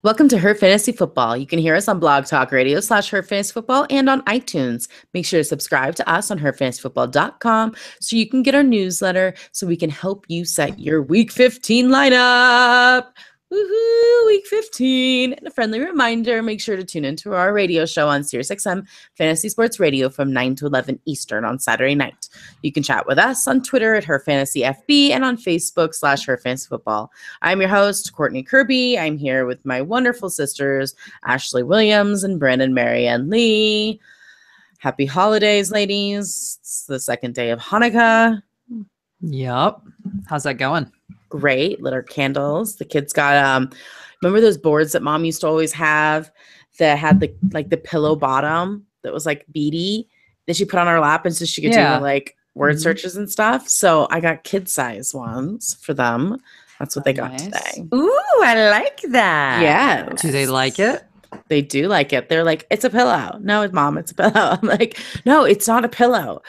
Welcome to Her Fantasy Football. You can hear us on Blog Talk Radio / Her Fantasy Football and on iTunes. Make sure to subscribe to us on herfantasyfootball.com so you can get our newsletter so we can help you set your Week 15 lineup. Woohoo, Week 15. And a friendly reminder, make sure to tune into our radio show on SiriusXM Fantasy Sports Radio from 9 to 11 Eastern on Saturday night. You can chat with us on Twitter at HerFantasyFB and on Facebook / Her Fantasy Football. I'm your host, Courtney Kirby. I'm here with my wonderful sisters, Ashley Williams and Brandon Marianne Lee. Happy holidays, ladies. It's the second day of Hanukkah. Yep. How's that going? Great. Lit our candles. The kids got remember those boards that mom used to always have that had the pillow bottom that was like beady that she put on her lap and so she could do her word searches and stuff. So I got kid size ones for them. That's what they got today. Ooh, I like that. Yeah. Do they like it? They do like it. They're like, it's a pillow. No, mom, it's a pillow. I'm like, no, it's not a pillow.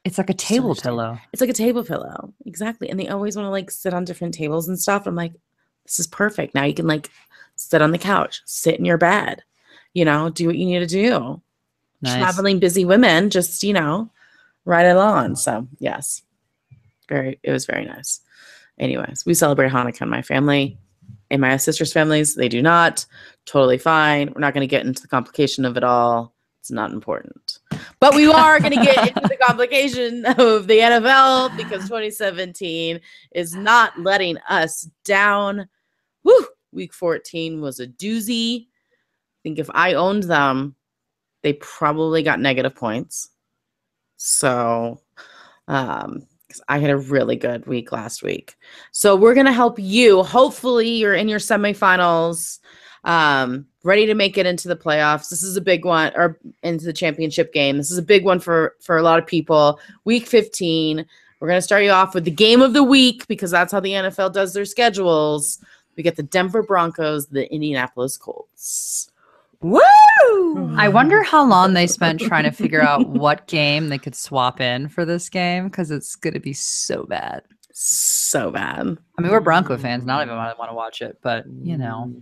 It's like a table pillow. It's like a table pillow. Exactly. And they always want to sit on different tables and stuff. I'm like, this is perfect. Now you can sit on the couch, sit in your bed, do what you need to do. Nice. Traveling busy women, just, ride along. So yes, it was very nice. Anyways, we celebrate Hanukkah in my family. In my sister's families, they do not. Totally fine. We're not going to get into the complication of it all. It's not important. But we are going to get into the complication of the NFL because 2017 is not letting us down. Woo! Week 14 was a doozy. I think if I owned them, they probably got negative points. So, because I had a really good week last week. So we're going to help you. Hopefully you're in your semifinals, ready to make it into the playoffs. This is a big one, or into the championship game. This is a big one for a lot of people. Week 15. We're going to start you off with the game of the week because that's how the NFL does their schedules. We get the Denver Broncos, the Indianapolis Colts. Woo! I wonder how long they spent trying to figure out what game they could swap in for this game because it's going to be so bad. So bad. I mean, we're Bronco fans. Not even want to watch it, but no.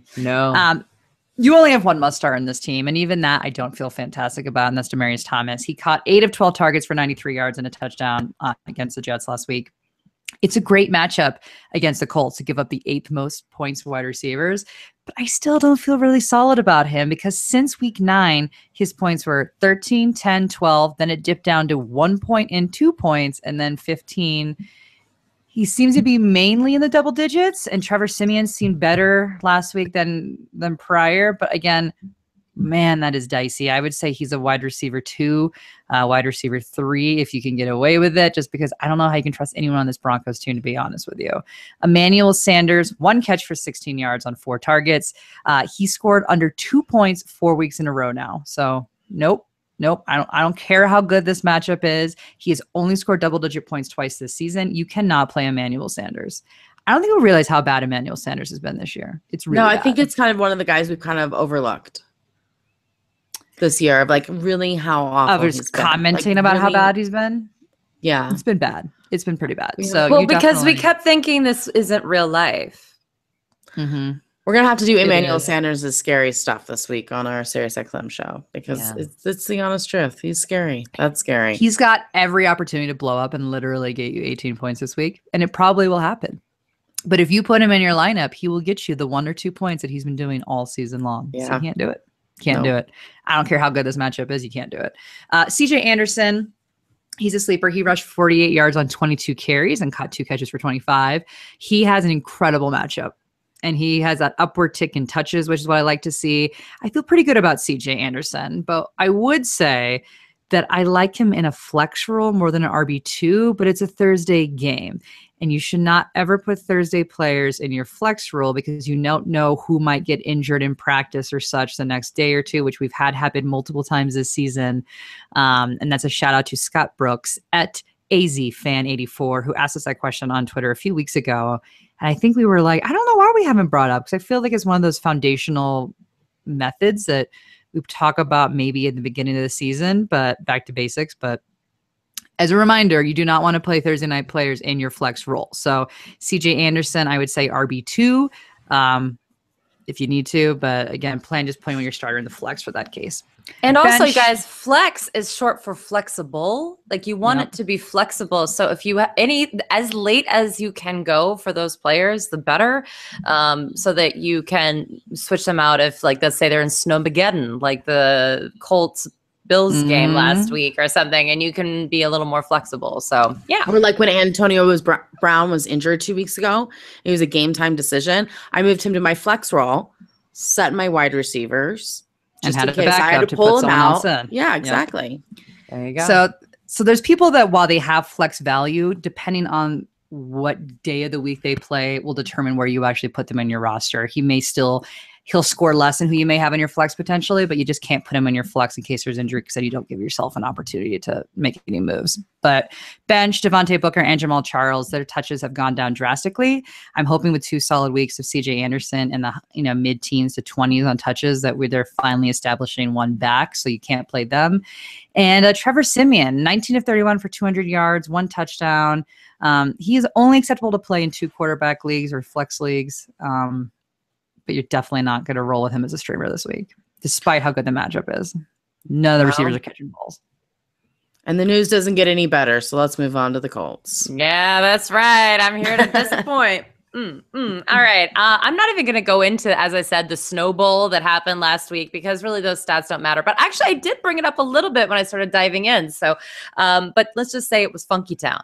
You only have one must-start in this team, and even that I don't feel fantastic about, and that's Demaryius Thomas. He caught 8 of 12 targets for 93 yards and a touchdown against the Jets last week. It's a great matchup against the Colts to give up the 8th most points for wide receivers, but I still don't feel really solid about him because since week 9, his points were 13, 10, 12, then it dipped down to 1 point and 2 points, and then 15. He seems to be mainly in the double digits, and Trevor Siemian seemed better last week than prior. But again, man, that is dicey. I would say he's a wide receiver 2, wide receiver 3, if you can get away with it, just because I don't know how you can trust anyone on this Broncos team, to be honest with you. Emmanuel Sanders, 1 catch for 16 yards on 4 targets. He scored under 2 points 4 weeks in a row now. So nope. I don't care how good this matchup is. He has only scored double-digit points twice this season. You cannot play Emmanuel Sanders. I don't think we'll realize how bad Emmanuel Sanders has been this year. It's really bad. I think it's kind of one of the guys we've kind of overlooked this year of really how awful he's been. Commenting about how bad he's been? Yeah. It's been bad. It's been pretty bad. Yeah. So because we kept thinking this isn't real life. Mm-hmm. We're going to have to do Emmanuel Sanders' scary stuff this week on our SiriusXM show because it's the honest truth. He's scary. That's scary. He's got every opportunity to blow up and literally get you 18 points this week, and it probably will happen. But if you put him in your lineup, he will get you the 1 or 2 points that he's been doing all season long. Yeah. So you can't do it. Can't do it. I don't care how good this matchup is. You can't do it. CJ Anderson, he's a sleeper. He rushed 48 yards on 22 carries and caught 2 catches for 25. He has an incredible matchup. And he has that upward tick in touches, which is what I like to see. I feel pretty good about CJ Anderson, but I would say that I like him in a flex role more than an RB2, but it's a Thursday game. And you should not ever put Thursday players in your flex role because you don't know who might get injured in practice or such the next day or two, which we've had happen multiple times this season. And that's a shout out to Scott Brooks at AZFan84, who asked us that question on Twitter a few weeks ago. And I think we were like, I don't know why we haven't brought up, because I feel like it's one of those foundational methods that we talk about maybe in the beginning of the season, but back to basics. But as a reminder, you do not want to play Thursday night players in your flex role. So CJ Anderson, I would say RB2. if you need to. But again, plan just playing with your starter in the flex for that case. And also, you Bench. guys, flex is short for flexible. Like you want it to be flexible. So if you have as late as you can go for those players, the better. So that you can switch them out if, like, let's say they're in Snowmageddon, like the Colts Bills game last week or something, and you can be a little more flexible. So yeah. Or like when Antonio Brown was injured 2 weeks ago, it was a game time decision. I moved him to my flex role, set my wide receivers. And Just had in a case I backup had to to pull put them someone else out. in. Yeah, exactly. There you go. So there's people that, while they have flex value, depending on what day of the week they play, will determine where you actually put them in your roster. He'll score less than who you may have in your flex potentially, but you just can't put him in your flex in case there's injury, because then you don't give yourself an opportunity to make any moves. But bench, Devontae Booker and Jamal Charles, their touches have gone down drastically. I'm hoping with 2 solid weeks of CJ Anderson in the mid-teens to 20s on touches that they're finally establishing one back, so you can't play them. And Trevor Siemian, 19 of 31 for 200 yards, 1 touchdown. He is only acceptable to play in 2 quarterback leagues or flex leagues. But you're definitely not going to roll with him as a streamer this week, despite how good the matchup is. None of the receivers are catching balls. And the news doesn't get any better, so let's move on to the Colts. Yeah, that's right. I'm here to disappoint. All right. I'm not even going to go into, as I said, the Snow Bowl that happened last week, because really those stats don't matter. But actually, I did bring it up a little bit when I started diving in. So, but let's just say it was Funky Town.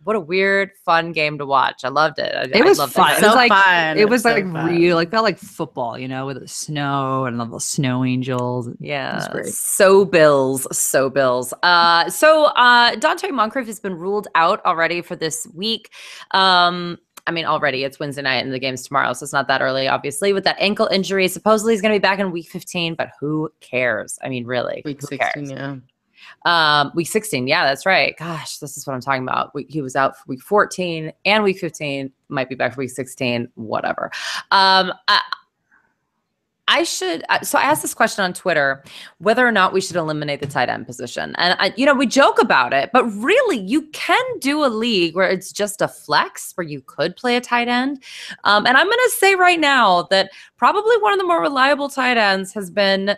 What a weird, fun game to watch. I loved it. It was fun. It was like fun. It was like fun. real, like felt like football, with the snow and all the snow angels. Yeah, it was great. So Bills. Dante Moncrief has been ruled out already for this week. Already it's Wednesday night and the game's tomorrow, so it's not that early, obviously, with that ankle injury. Supposedly he's going to be back in week 15, but who cares? I mean, really, Week who 16, cares? yeah. Week 16, yeah, that's right. Gosh, this is what I'm talking about. He was out for week 14 and week 15, might be back for week 16, whatever. So I asked this question on Twitter, whether or not we should eliminate the tight end position. And, we joke about it, but really you can do a league where it's just a flex where you could play a tight end. And I'm going to say right now that probably one of the more reliable tight ends has been,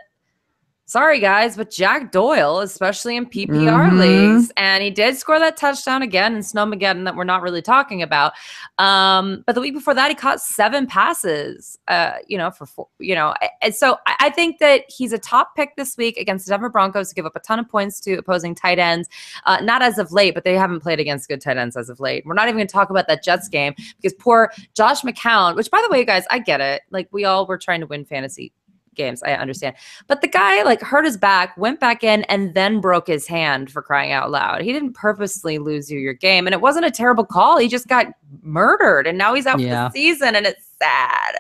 sorry guys, but Jack Doyle, especially in PPR leagues. And he did score that touchdown again in Snowmageddon that we're not really talking about. But the week before that, he caught 7 passes, for 4, and so I think that he's a top pick this week against the Denver Broncos to give up a ton of points to opposing tight ends. Not as of late, but they haven't played against good tight ends as of late. We're not even going to talk about that Jets game, because poor Josh McCown, which, by the way, guys, I get it. Like, we all were trying to win fantasy games, I understand, but the guy hurt his back, went back in, and then broke his hand, for crying out loud. He didn't purposely lose you your game, and it wasn't a terrible call. He just got murdered, and now he's out for the season, and it's sad.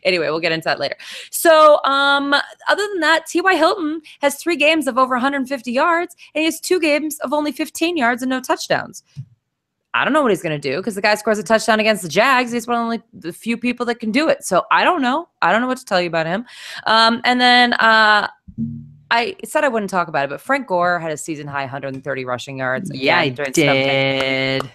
Anyway, we'll get into that later. So other than that, T.Y. Hilton has 3 games of over 150 yards, and he has 2 games of only 15 yards and no touchdowns. I don't know what he's going to do, because the guy scores a touchdown against the Jags. He's one of only the few people that can do it. So I don't know. I don't know what to tell you about him. And then I said I wouldn't talk about it, but Frank Gore had a season high 130 rushing yards. Yeah, he did.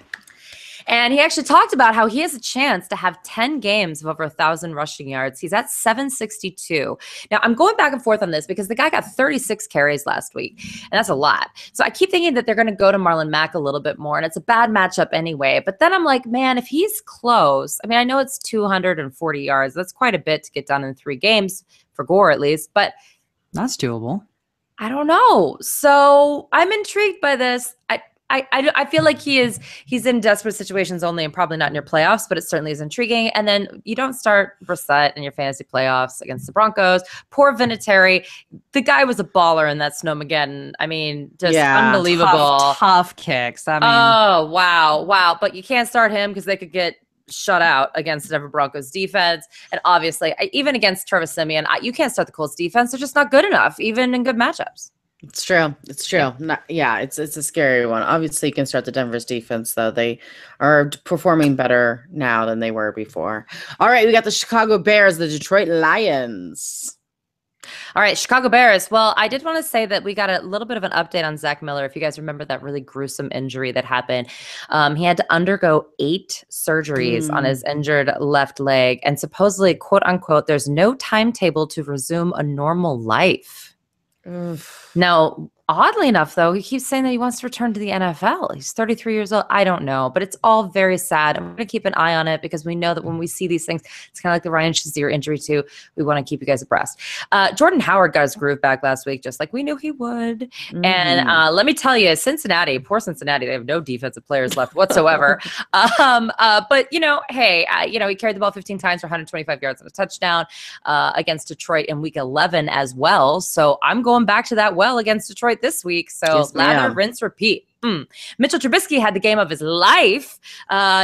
And he actually talked about how he has a chance to have 10 games of over 1,000 rushing yards. He's at 762. Now, I'm going back and forth on this because the guy got 36 carries last week, and that's a lot. So I keep thinking that they're going to go to Marlon Mack a little bit more, and it's a bad matchup anyway. But then I'm like, man, if he's close, I know it's 240 yards. That's quite a bit to get done in 3 games, for Gore at least. But that's doable. I don't know. So I'm intrigued by this. I feel like he's in desperate situations only, and probably not in your playoffs, but it certainly is intriguing. And then you don't start Brissett in your fantasy playoffs against the Broncos. Poor Vinatieri. The guy was a baller in that Snowmageddon. Unbelievable. Tough kicks. Oh, wow. But you can't start him because they could get shut out against the Denver Broncos defense. And obviously, even against Trevor Siemian, you can't start the Colts defense. They're just not good enough, even in good matchups. It's true. It's a scary one. Obviously, you can start the Denver's defense, though. They are performing better now than they were before. All right, we got the Chicago Bears, the Detroit Lions. All right, Chicago Bears. Well, I did want to say that we got a little bit of an update on Zach Miller. If you guys remember that really gruesome injury that happened, he had to undergo 8 surgeries on his injured left leg. And supposedly, quote unquote, there's no timetable to resume a normal life. Now, oddly enough, though, he keeps saying that he wants to return to the NFL. He's 33 years old. I don't know, but it's all very sad. I'm going to keep an eye on it because we know that when we see these things, it's kind of like the Ryan Shazier injury too. We want to keep you guys abreast. Jordan Howard got his groove back last week, just like we knew he would. And let me tell you, Cincinnati, poor Cincinnati, they have no defensive players left whatsoever. But, hey, he carried the ball 15 times for 125 yards and a touchdown against Detroit in week 11 as well. So I'm going back to that well against Detroit this week. So yes, lather, rinse, repeat. Mitchell Trubisky had the game of his life.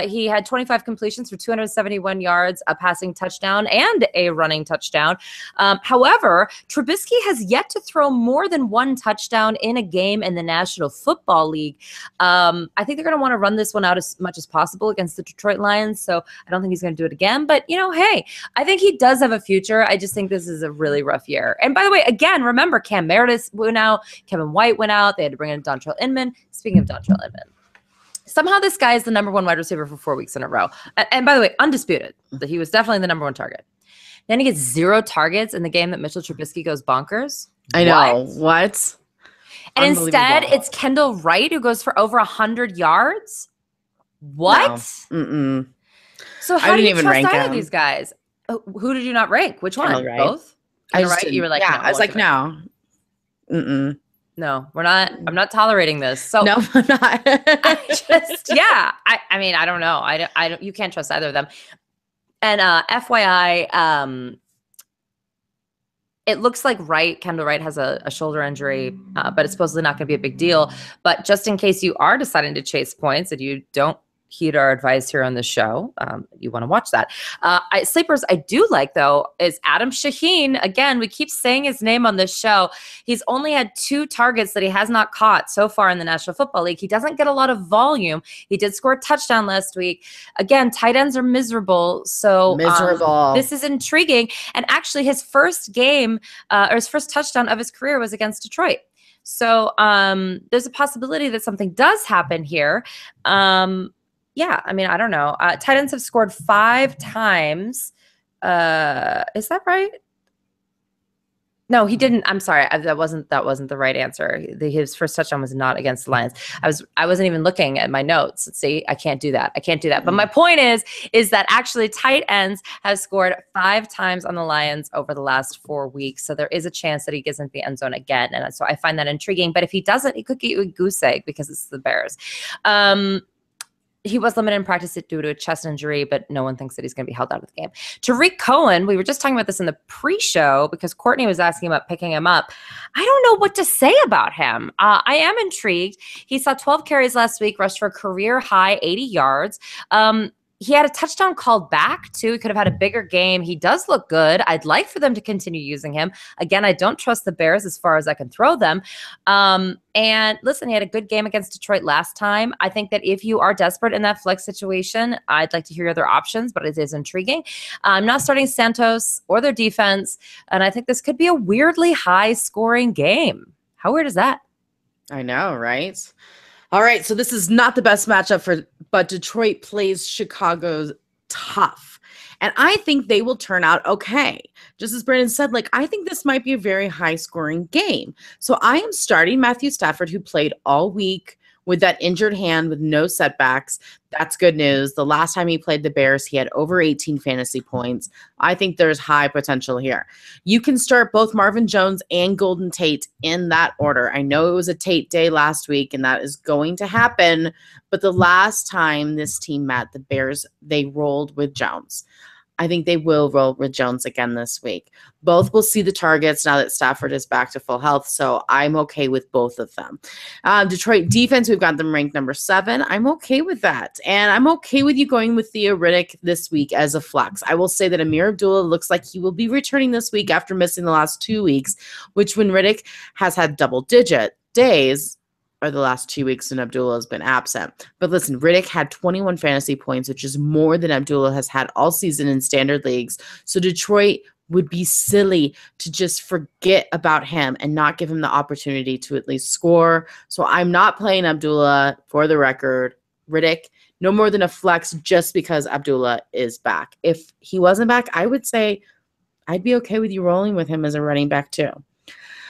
He had 25 completions for 271 yards, a passing touchdown, and a running touchdown. However, Trubisky has yet to throw more than 1 touchdown in a game in the National Football League. I think they're going to want to run this one out as much as possible against the Detroit Lions, so I don't think he's going to do it again. But, hey, I think he does have a future. I just think this is a really rough year. And by the way, again, remember, Cam Meredith went out, Kevin White went out. They had to bring in Dontrell Inman. Speaking of Dontrell Inman, somehow this guy is the #1 wide receiver for 4 weeks in a row. And by the way, undisputed that he was definitely the #1 target. Then he gets 0 targets in the game that Mitchell Trubisky goes bonkers. I know. What? And instead, it's Kendall Wright who goes for over 100 yards. What? No. So how do you trust either of these guys? Who did you not rank? Which one? Both? Kendall Wright? You were like, yeah. no, I was like, no. No, we're not. I'm not tolerating this. So no, I'm not. I mean, I don't know. I don't. You can't trust either of them. And FYI, it looks like Kendall Wright has a shoulder injury, but it's supposedly not going to be a big deal. But just in case you are deciding to chase points and you don't heed our advice here on the show, you want to watch that. Sleepers I do like, though, is Adam Shaheen. Again, we keep saying his name on this show. He's only had 2 targets that he has not caught so far in the National Football League. He doesn't get a lot of volume. He did score a touchdown last week. Again, tight ends are miserable. So this is intriguing. And actually, his first game or his first touchdown of his career was against Detroit. So there's a possibility that something does happen here. Yeah, I mean, I don't know. Tight ends have scored 5 times. Is that right? No, he didn't. I'm sorry. That wasn't the right answer. His first touchdown was not against the Lions. I wasn't even looking at my notes. See, I can't do that. But my point is that actually tight ends have scored 5 times on the Lions over the last 4 weeks. So there is a chance that he gets into the end zone again. And so I find that intriguing. But if he doesn't, he could get you a goose egg because it's the Bears. He was limited in practice due to a chest injury, but no one thinks that he's going to be held out of the game. Tariq Cohen, we were just talking about this in the pre-show because Courtney was asking about picking him up. I don't know what to say about him. I am intrigued. He saw 12 carries last week, rushed for a career high 80 yards. He had a touchdown called back, too. He could have had a bigger game. He does look good. I'd like for them to continue using him. Again, I don't trust the Bears as far as I can throw them. And listen, he had a good game against Detroit last time. I think that if you are desperate in that flex situation, I'd like to hear your other options, but it is intriguing. I'm not starting Santos or their defense, and I think this could be a weirdly high-scoring game. How weird is that? I know, right? All right, so this is not the best matchup but Detroit plays Chicago tough. And I think they will turn out okay. Just as Brandon said, I think this might be a very high-scoring game. So I am starting Matthew Stafford, who played all week with that injured hand with no setbacks. That's good news. The last time he played the Bears, he had over 18 fantasy points. I think there's high potential here. You can start both Marvin Jones and Golden Tate in that order. I know it was a Tate day last week, and that is going to happen. But the last time this team met, the Bears, they rolled with Jones. I think they will roll with Jones again this week. Both will see the targets now that Stafford is back to full health, so I'm okay with both of them. Detroit defense, we've got them ranked number 7. I'm okay with that, and I'm okay with you going with Theo Riddick this week as a flex. I will say that Amir Abdullah looks like he will be returning this week after missing the last 2 weeks, which when Riddick has had double-digit days, or the last 2 weeks when Abdullah has been absent. But listen, Riddick had 21 fantasy points, which is more than Abdullah has had all season in standard leagues. So Detroit would be silly to just forget about him and not give him the opportunity to at least score. So I'm not playing Abdullah, for the record. Riddick, no more than a flex just because Abdullah is back. If he wasn't back, I would say I'd be okay with you rolling with him as a running back too.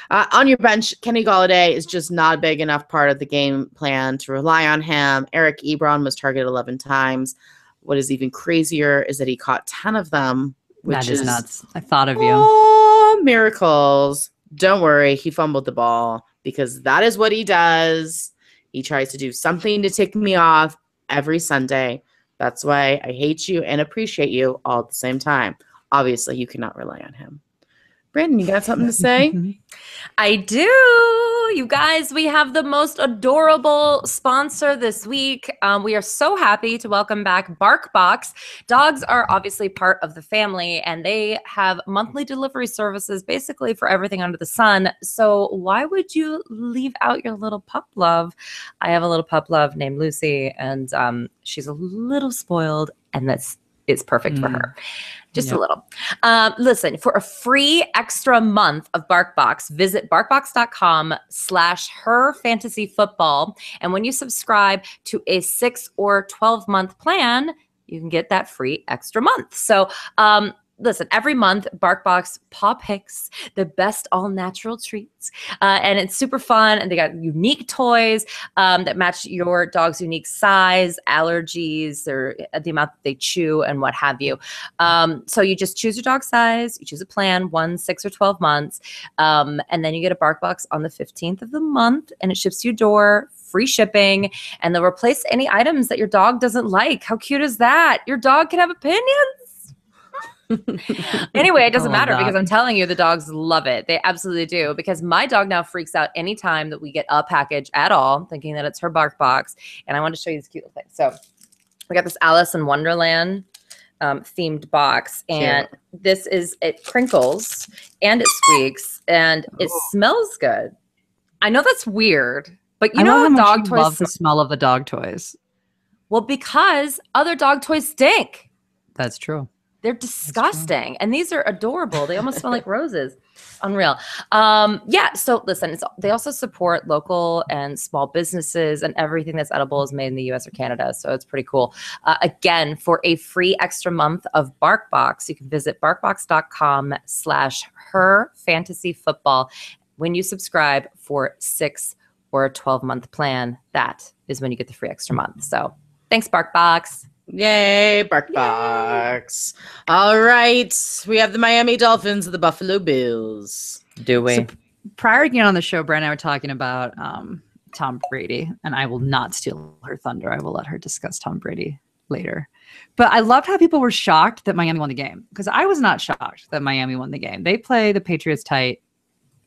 On your bench, Kenny Golladay is just not a big enough part of the game plan to rely on him. Eric Ebron was targeted 11 times. What is even crazier is that he caught 10 of them, which that is nuts. I thought of you. Oh, miracles. Don't worry. He fumbled the ball because that is what he does. He tries to do something to tick me off every Sunday. That's why I hate you and appreciate you all at the same time. Obviously, you cannot rely on him. Brandon, you got something to say? I do. You guys, we have the most adorable sponsor this week. We are so happy to welcome back BarkBox. Dogs are obviously part of the family, and they have monthly delivery services basically for everything under the sun. So why would you leave out your little pup love? I have a little pup love named Lucy, and she's a little spoiled, and it's perfect for her. Just a little. Listen, for a free extra month of BarkBox, visit barkbox.com/herfantasyfootball. And when you subscribe to a 6 or 12-month plan, you can get that free extra month. So, listen, every month, BarkBox paw picks the best all-natural treats. And it's super fun. And they got unique toys that match your dog's unique size, allergies, or the amount that they chew, and what have you. So you just choose your dog size. You choose a plan, 1, 6, or 12 months. And then you get a BarkBox on the 15th of the month. And it ships to your door, free shipping. And they'll replace any items that your dog doesn't like. How cute is that? Your dog can have opinions. Anyway, it doesn't matter because I'm telling you, the dogs love it. They absolutely do, because my dog now freaks out anytime that we get a package at all, thinking that it's her BarkBox. And I want to show you this cute little thing. So we got this Alice in Wonderland themed box, and it crinkles and it squeaks and it smells good. I know that's weird, but you know how dog toys love the smell of the dog toys. Well, because other dog toys stink. That's true. They're disgusting. And these are adorable. They almost smell like roses. Unreal. Yeah. So listen, they also support local and small businesses, and everything that's edible is made in the US or Canada. So it's pretty cool. Again, for a free extra month of BarkBox, you can visit barkbox.com/herfantasyfootball. When you subscribe for 6 or a 12-month plan, that is when you get the free extra month. So thanks, BarkBox. Yay, BarkBox. All right. We have the Miami Dolphins and the Buffalo Bills. Do we? So prior to getting on the show, Brand and I were talking about Tom Brady, and I will not steal her thunder. I will let her discuss Tom Brady later. But I loved how people were shocked that Miami won the game, because I was not shocked that Miami won the game. They play the Patriots tight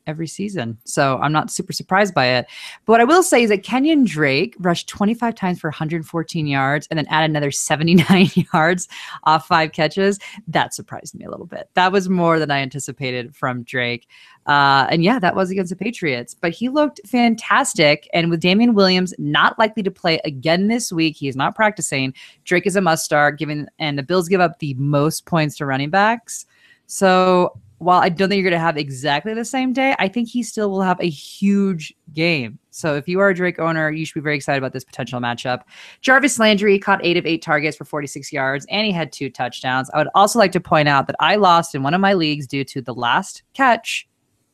every season, so I'm not super surprised by it. But what I will say is that Kenyon Drake rushed 25 times for 114 yards and then added another 79 yards off 5 catches. That surprised me a little bit. That was more than I anticipated from Drake. And yeah, that was against the Patriots, but he looked fantastic. And with Damian Williams not likely to play again this week, he is not practicing. Drake is a must start, and the Bills give up the most points to running backs. So while I don't think you're going to have exactly the same day, I think he still will have a huge game. So if you are a Drake owner, you should be very excited about this potential matchup. Jarvis Landry caught 8 of 8 targets for 46 yards, and he had 2 touchdowns. I would also like to point out that I lost in one of my leagues due to the last catch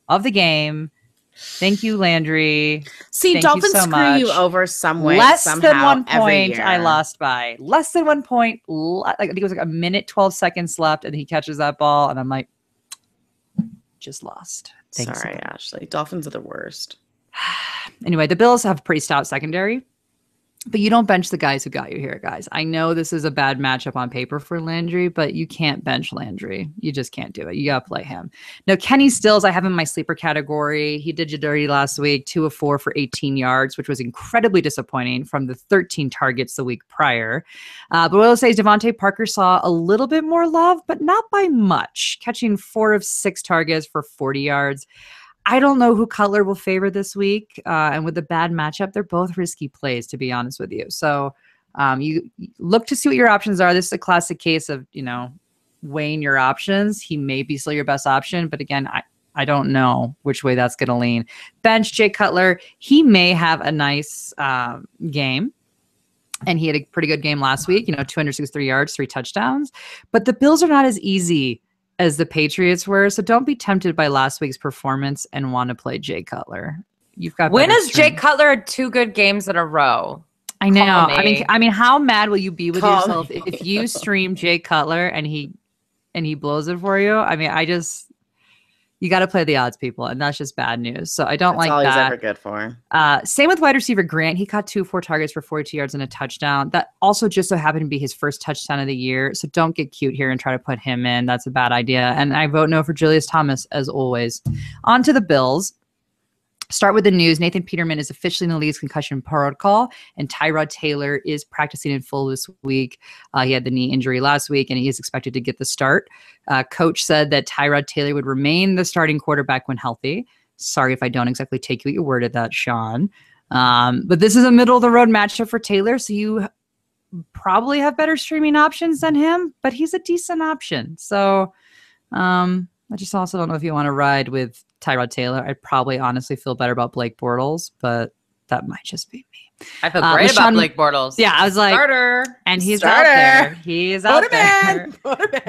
of the game. Thank you, Landry. See, Thank Dolphins you so screw much. you over some way. Less somehow, than 1 point, year. I lost by. Less than 1 point. I think it was like a minute, 12 seconds left, and he catches that ball, and I'm like, just lost. Sorry, Ashley. Dolphins are the worst. Anyway, the Bills have a pretty stout secondary, but you don't bench the guys who got you here, guys. I know this is a bad matchup on paper for Landry, but you can't bench Landry. You just can't do it. You got to play him. Now, Kenny Stills, I have in my sleeper category. He did you dirty last week, 2 of 4 for 18 yards, which was incredibly disappointing from the 13 targets the week prior. But what I'll say is Devontae Parker saw a little bit more love, but not by much, catching 4 of 6 targets for 40 yards. I don't know who Cutler will favor this week. And with the bad matchup, they're both risky plays, to be honest with you. So you look to see what your options are. This is a classic case of, weighing your options, he may be still your best option. But again, I don't know which way that's going to lean. Bench, Jay Cutler, he may have a nice game. And he had a pretty good game last week, 263 yards, 3 touchdowns. But the Bills are not as easy as the Patriots were. So don't be tempted by last week's performance and want to play Jay Cutler. You've got when has Jay Cutler had 2 good games in a row? I know. I mean, how mad will you be with yourself if you stream Jay Cutler and he blows it for you? I mean, you got to play the odds, people, and that's just bad news. So I don't like that. That's all he's ever good for. Same with wide receiver Grant. He caught 4 targets for 42 yards and a touchdown. That also just so happened to be his first touchdown of the year. So don't get cute here and try to put him in. That's a bad idea. And I vote no for Julius Thomas, as always. On to the Bills. Start with the news. Nathan Peterman is officially in the league's concussion protocol, and Tyrod Taylor is practicing in full this week. He had the knee injury last week, and he is expected to get the start. Coach said that Tyrod Taylor would remain the starting quarterback when healthy. Sorry if I don't exactly take you at your word at that, Sean. But this is a middle-of-the-road matchup for Taylor, so you probably have better streaming options than him, but he's a decent option. So I just also don't know if you want to ride with Tyrod Taylor. I'd probably honestly feel better about Blake Bortles, but that might just be me. I feel great about Blake Bortles. Yeah, I was like, starter. And he's out there. He's out there.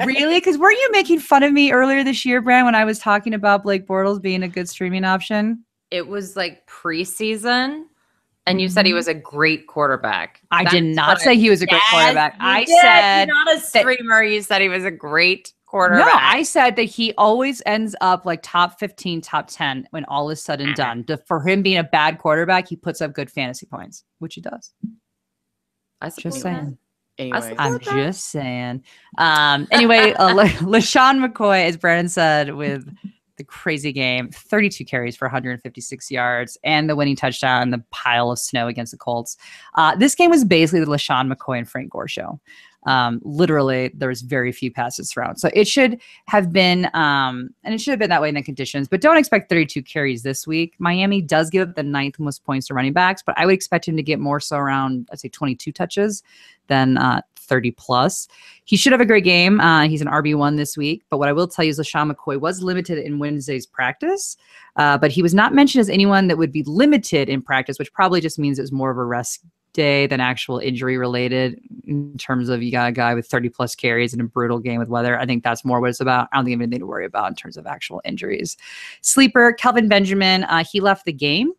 Really? Because weren't you making fun of me earlier this year, Brand, when I was talking about Blake Bortles being a good streaming option? It was like preseason, and you said he was a great quarterback. I did not say he was a great quarterback. I said not a streamer. You said he was a great quarterback. No, I said that he always ends up like top 15, top 10 when all is said and done. For him being a bad quarterback, he puts up good fantasy points, which he does. Just saying. Anyway. I'm just saying. Anyway, LaShawn McCoy, as Brandon said, with the crazy game, 32 carries for 156 yards and the winning touchdown in the pile of snow against the Colts. This game was basically the LaShawn McCoy and Frank Gore show. Literally, there was very few passes thrown. So it should have been, and it should have been that way in the conditions, but don't expect 32 carries this week. Miami does give up the 9th most points to running backs, but I would expect him to get more so around, I'd say 22 touches than 30 plus. He should have a great game. He's an RB1 this week, but what I will tell you is LaShawn McCoy was limited in Wednesday's practice, but he was not mentioned as anyone that would be limited in practice, which probably just means it was more of a rest day than actual injury related in terms of you got a guy with 30 plus carries in a brutal game with weather. I think that's more what it's about. I don't think you have anything to worry about in terms of actual injuries. Sleeper, Kelvin Benjamin, he left the game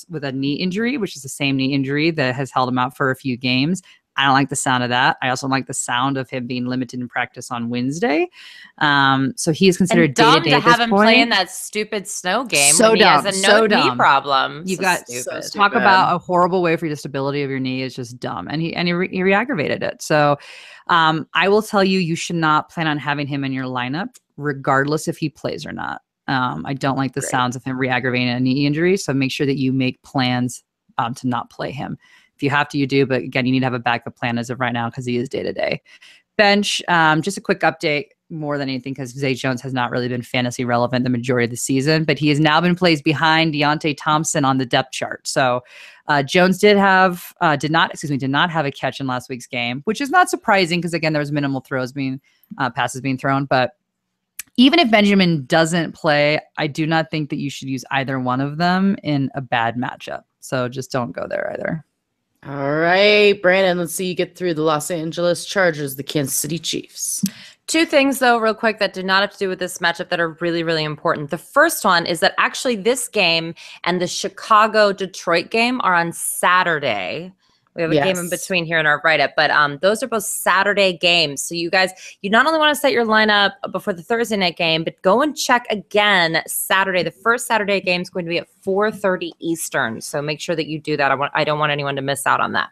with a knee injury, which is the same knee injury that has held him out for a few games. I don't like the sound of that. I also don't like the sound of him being limited in practice on Wednesday. So he is considered day-to-day to at have this him point. play in that stupid snow game. So when dumb. He has a So knee dumb. problem. You So got stupid. talk about a horrible way for the stability of your knee. It's just dumb, and he re-aggravated it. So I will tell you, you should not plan on having him in your lineup, regardless if he plays or not. I don't like the sounds of him re-aggravating a knee injury. So make sure that you make plans to not play him. If you have to, you do. But again, you need to have a backup plan as of right now because he is day-to-day. Bench, just a quick update more than anything because Zay Jones has not really been fantasy relevant the majority of the season, but he has now been placed behind Deontay Thompson on the depth chart. So Jones did not have a catch in last week's game, which is not surprising because, again, there was minimal passes being thrown. But even if Benjamin doesn't play, I do not think that you should use either one of them in a bad matchup. So just don't go there either. All right, Brandon, let's see you get through the Los Angeles Chargers, the Kansas City Chiefs. 2 things, though, real quick, that do not have to do with this matchup that are really, really important. The first one is that actually this game and the Chicago-Detroit game are on Saturday. We have a game in between here in our write-up, but those are both Saturday games. So you guys, you not only want to set your lineup before the Thursday night game, but go and check again Saturday. The first Saturday game is going to be at 4:30 Eastern. So make sure that you do that. I don't want anyone to miss out on that.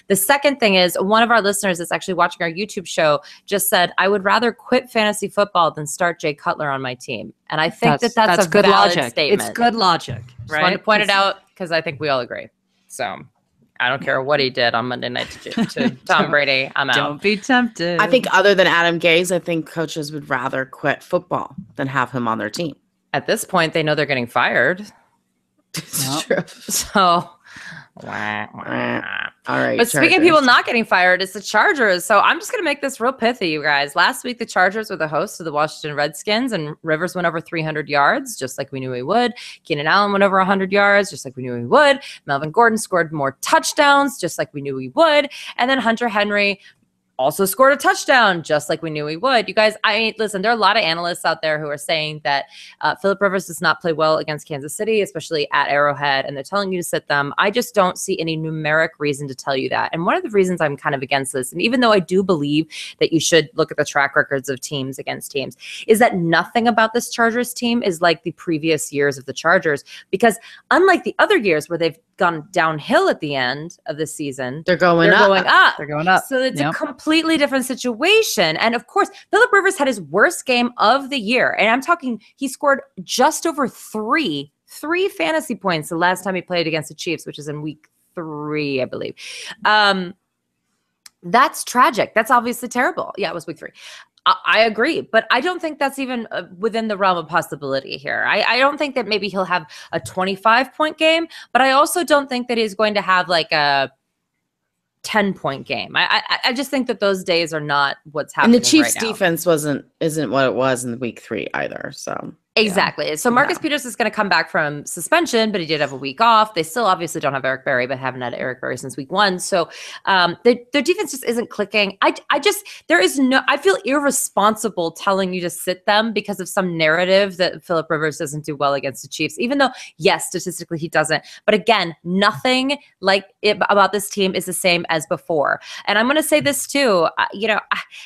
The second thing is one of our listeners that's actually watching our YouTube show just said, I would rather quit fantasy football than start Jay Cutler on my team. And I think that's a good valid logic. statement. It's good logic, right? Just wanted to point it out because I think we all agree. So I don't care what he did on Monday night to Tom Brady. I'm out. Don't be tempted. I think other than Adam Gase, I think coaches would rather quit football than have him on their team. At this point, they know they're getting fired. It's true. So, All right. But speaking of people not getting fired, it's the Chargers. So I'm just going to make this real pithy, you guys. Last week, the Chargers were the hosts of the Washington Redskins, and Rivers went over 300 yards, just like we knew he would. Keenan Allen went over 100 yards, just like we knew he would. Melvin Gordon scored more touchdowns, just like we knew he would. And then Hunter Henry also scored a touchdown, just like we knew he would. You guys, I mean, listen, there are a lot of analysts out there who are saying that Phillip Rivers does not play well against Kansas City, especially at Arrowhead, and they're telling you to sit them. I just don't see any numeric reason to tell you that. And one of the reasons I'm kind of against this, and even though I do believe that you should look at the track records of teams against teams, is that nothing about this Chargers team is like the previous years of the Chargers, because unlike the other years where they've gone downhill at the end of the season, they're going up. They're going up. So it's a completely different situation. And of course, Phillip Rivers had his worst game of the year. And I'm talking, he scored just over three fantasy points the last time he played against the Chiefs, which is in week 3, I believe. That's tragic. That's obviously terrible. Yeah, it was week 3. I agree, but I don't think that's even within the realm of possibility here. I don't think that maybe he'll have a 25-point game, but I also don't think that he's going to have like a 10-point game. I just think that those days are not what's happening. And the Chiefs' right now. defense isn't what it was in week 3 either. So exactly. So Marcus Peters is going to come back from suspension, but he did have a week off. They still obviously don't have Eric Berry, but haven't had Eric Berry since week 1. So their defense just isn't clicking. I feel irresponsible telling you to sit them because of some narrative that Phillip Rivers doesn't do well against the Chiefs, even though, yes, statistically he doesn't. But again, nothing about this team is the same as before. And I'm going to say this too.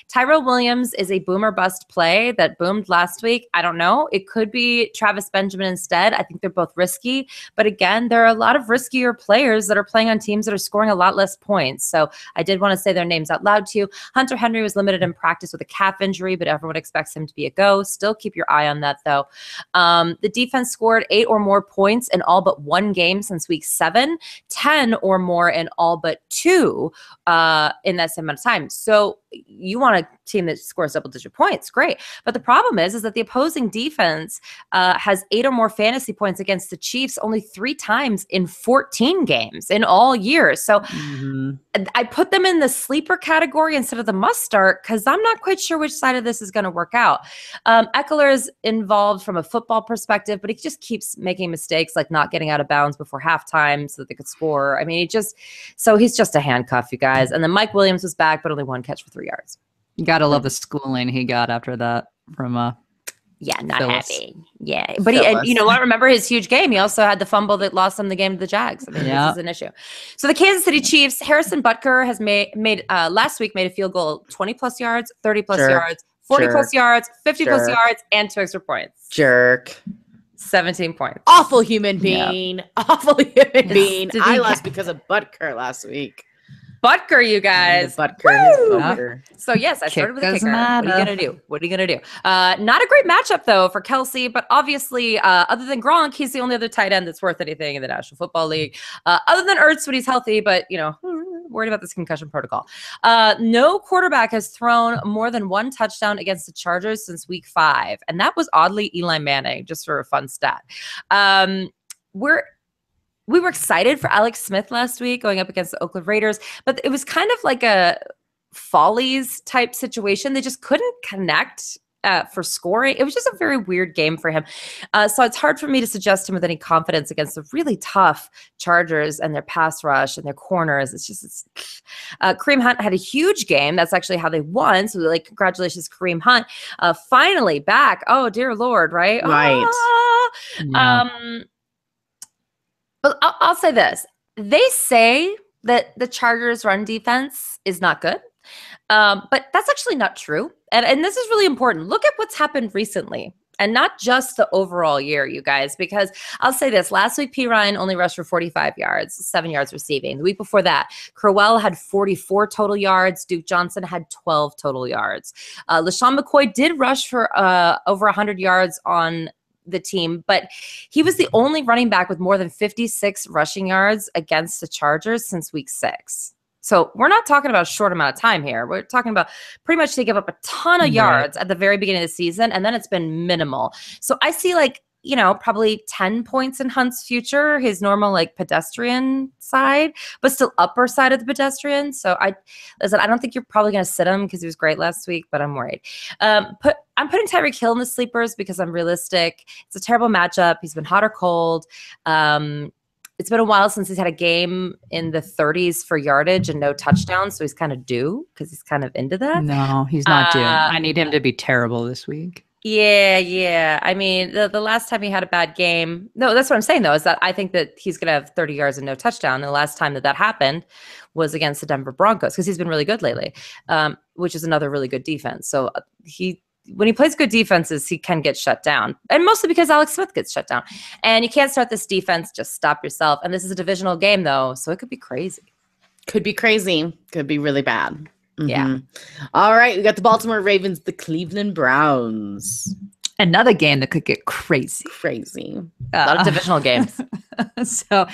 Tyrell Williams is a boomer bust play that boomed last week. I don't know. It could be Travis Benjamin instead. I think they're both risky. But again, there are a lot of riskier players that are playing on teams that are scoring a lot less points. So I did want to say their names out loud to you. Hunter Henry was limited in practice with a calf injury, but everyone expects him to be a go. Still keep your eye on that, though. The defense scored 8 or more points in all but 1 game since week 7, 10 or more in all but 2 in that same amount of time. So you want a team that scores double-digit points, great. But the problem is that the opposing defense has 8 or more fantasy points against the Chiefs only 3 times in 14 games in all years. So I put them in the sleeper category instead of the must start because I'm not quite sure which side of this is going to work out. Eckler is involved from a football perspective, but he just keeps making mistakes like not getting out of bounds before halftime so that they could score. I mean, he's just a handcuff, you guys. And then Mike Williams was back, but only 1 catch for 3 yards. You got to love the schooling he got after that from not Phyllis. happy. Yeah. But you know what? Remember his huge game. He also had the fumble that lost them the game to the Jags. I mean, this is an issue. So the Kansas City Chiefs, Harrison Butker has made last week made a field goal, 20 plus yards, 30 plus yards, 40 plus yards, 50 plus yards, and 2 extra points. Jerk. 17 points. Awful human being. Yep. Awful human being. I lost because of Butker last week. Butker, you guys. Butker. So yes, I started with a kicker. What are you gonna do? Not a great matchup though for Kelsey, but obviously, other than Gronk, he's the only other tight end that's worth anything in the National Football League. Other than Ertz when he's healthy, but worried about this concussion protocol. No quarterback has thrown more than 1 touchdown against the Chargers since week 5, and that was oddly Eli Manning. Just for a fun stat. We were excited for Alex Smith last week going up against the Oakland Raiders, but it was kind of like a Follies type situation. They just couldn't connect for scoring. It was just a very weird game for him. So it's hard for me to suggest him with any confidence against the really tough Chargers and their pass rush and their corners. Kareem Hunt had a huge game. That's actually how they won. So congratulations, Kareem Hunt. Finally back. Oh, dear Lord, right? Right. Yeah. But I'll say this. They say that the Chargers' run defense is not good, but that's actually not true. And this is really important. Look at what's happened recently, and not just the overall year, you guys, because I'll say this. Last week, Perine only rushed for 45 yards, 7 yards receiving. The week before that, Crowell had 44 total yards. Duke Johnson had 12 total yards. LaShawn McCoy did rush for over 100 yards on the team, but he was the only running back with more than 56 rushing yards against the Chargers since week 6. So we're not talking about a short amount of time here. We're talking about pretty much they give up a ton of yards at the very beginning of the season, and then it's been minimal. So I see probably 10 points in Hunt's future, his normal like pedestrian side, but still upper side of the pedestrian. So I don't think you're probably going to sit him because he was great last week, but I'm worried. I'm putting Tyreek Hill in the sleepers because I'm realistic. It's a terrible matchup. He's been hot or cold. It's been a while since he's had a game in the 30s for yardage and no touchdowns. So he's kind of due because he's kind of into that. No, he's not due. I need him to be terrible this week. Yeah. I mean, the last time he had a bad game, no, that's what I'm saying, though, is that I think that he's going to have 30 yards and no touchdown. The last time that happened was against the Denver Broncos because he's been really good lately, which is another really good defense. So when he plays good defenses, he can get shut down. And mostly because Alex Smith gets shut down. And you can't start this defense. Just stop yourself. And this is a divisional game, though, so it could be crazy. Could be crazy. Could be really bad. Yeah. All right. We got the Baltimore Ravens, the Cleveland Browns. Another game that could get crazy. A lot of divisional games. So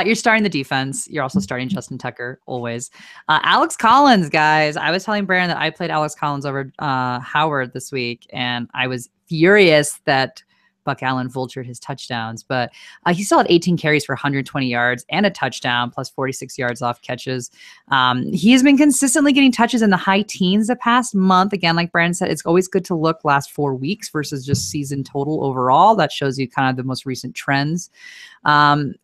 you're starting the defense. You're also starting Justin Tucker, always. Alex Collins, guys. I was telling Brandon that I played Alex Collins over Howard this week, and I was furious that Buck Allen vultured his touchdowns, but he still had 18 carries for 120 yards and a touchdown, plus 46 yards off catches. He has been consistently getting touches in the high teens the past month. Again, like Brandon said, it's always good to look last 4 weeks versus just season total overall. That shows you kind of the most recent trends. And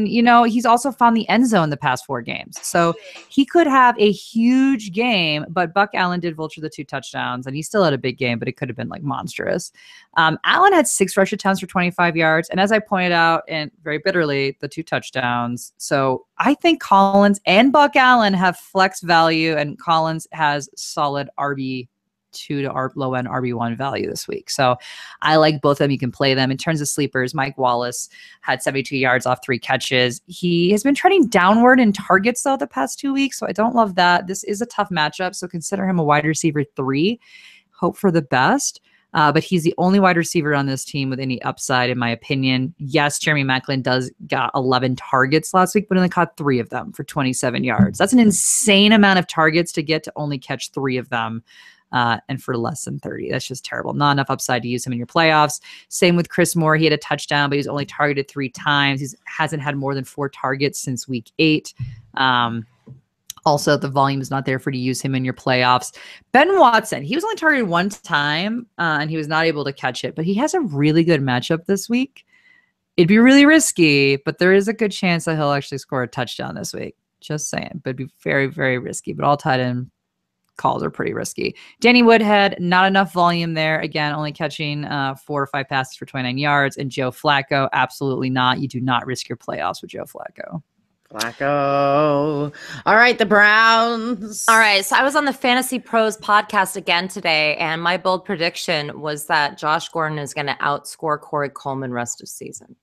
he's also found the end zone the past 4 games. So he could have a huge game, but Buck Allen did vulture the 2 touchdowns and he still had a big game, but it could have been like monstrous. Allen had 6 rush attempts for 25 yards. And as I pointed out, and very bitterly, the 2 touchdowns. So I think Collins and Buck Allen have flex value, and Collins has solid RB2 to low end RB1 value this week. So I like both of them. You can play them. In terms of sleepers, Mike Wallace had 72 yards off 3 catches. He has been trending downward in targets though the past 2 weeks. So I don't love that. This is a tough matchup. So consider him a wide receiver 3. Hope for the best. But he's the only wide receiver on this team with any upside, in my opinion. Yes, Jeremy Maclin got 11 targets last week, but only caught 3 of them for 27 yards. That's an insane amount of targets to get to only catch 3 of them. And for less than 30. That's just terrible. Not enough upside to use him in your playoffs. Same with Chris Moore. He had a touchdown, but he was only targeted 3 times. He hasn't had more than 4 targets since week 8. Also, the volume is not there for to use him in your playoffs. Ben Watson, he was only targeted 1 time, and he was not able to catch it, but he has a really good matchup this week. It'd be really risky, but there is a good chance that he'll actually score a touchdown this week. Just saying. But it'd be very, very risky. But all tight end calls are pretty risky. Danny Woodhead, not enough volume there. Again, only catching 4 or 5 passes for 29 yards. And Joe Flacco, absolutely not. You do not risk your playoffs with Joe Flacco. All right, the Browns. All right, so I was on the Fantasy Pros podcast again today, and my bold prediction was that Josh Gordon is going to outscore Corey Coleman rest of season.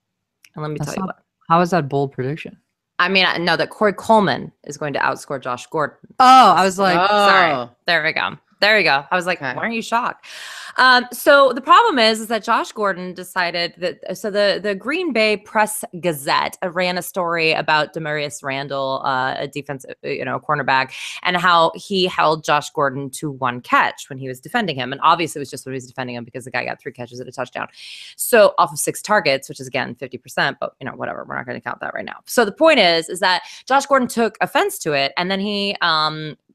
And let me tell you what. How is that bold prediction? I mean, I know that Corey Coleman is going to outscore Josh Gordon. Oh, I was like, sorry. There we go. I was like, why aren't you shocked? So the problem is that Josh Gordon decided that, so the Green Bay Press Gazette ran a story about Demarius Randall, a defensive, cornerback, and how he held Josh Gordon to 1 catch when he was defending him. And obviously it was just when he was defending him because the guy got 3 catches at a touchdown. So off of 6 targets, which is again, 50%, but whatever, we're not going to count that right now. So the point is that Josh Gordon took offense to it. And then he,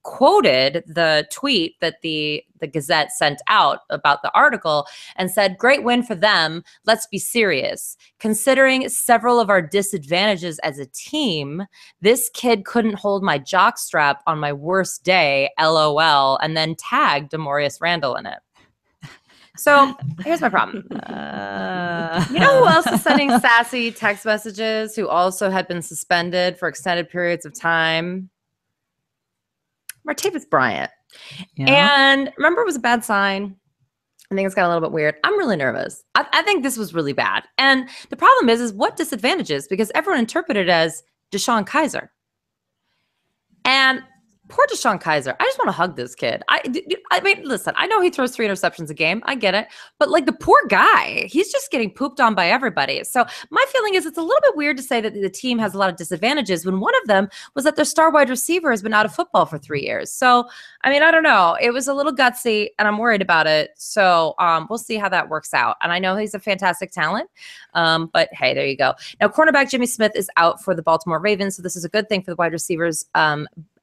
quoted the tweet that the Gazette sent out about the article and said, "Great win for them. Let's be serious. Considering several of our disadvantages as a team, this kid couldn't hold my jockstrap on my worst day, LOL," and then tagged Demarius Randall in it. So here's my problem. You know who else is sending sassy text messages who also had been suspended for extended periods of time? Martavis Bryant. Yeah. And remember, it was a bad sign. I think it's got a little bit weird. I'm really nervous. I think this was really bad. And the problem is what disadvantages? Because everyone interpreted it as Deshaun Kaiser. And Poor Deshaun Kaiser. I just want to hug this kid. I mean, listen, I know he throws 3 interceptions a game. I get it. But like the poor guy, he's just getting pooped on by everybody. So my feeling is it's a little bit weird to say that the team has a lot of disadvantages when one of them was that their star wide receiver has been out of football for 3 years. So, I mean, I don't know. It was a little gutsy and I'm worried about it. So we'll see how that works out. And I know he's a fantastic talent. But hey, there you go. Now, cornerback Jimmy Smith is out for the Baltimore Ravens. So this is a good thing for the wide receivers.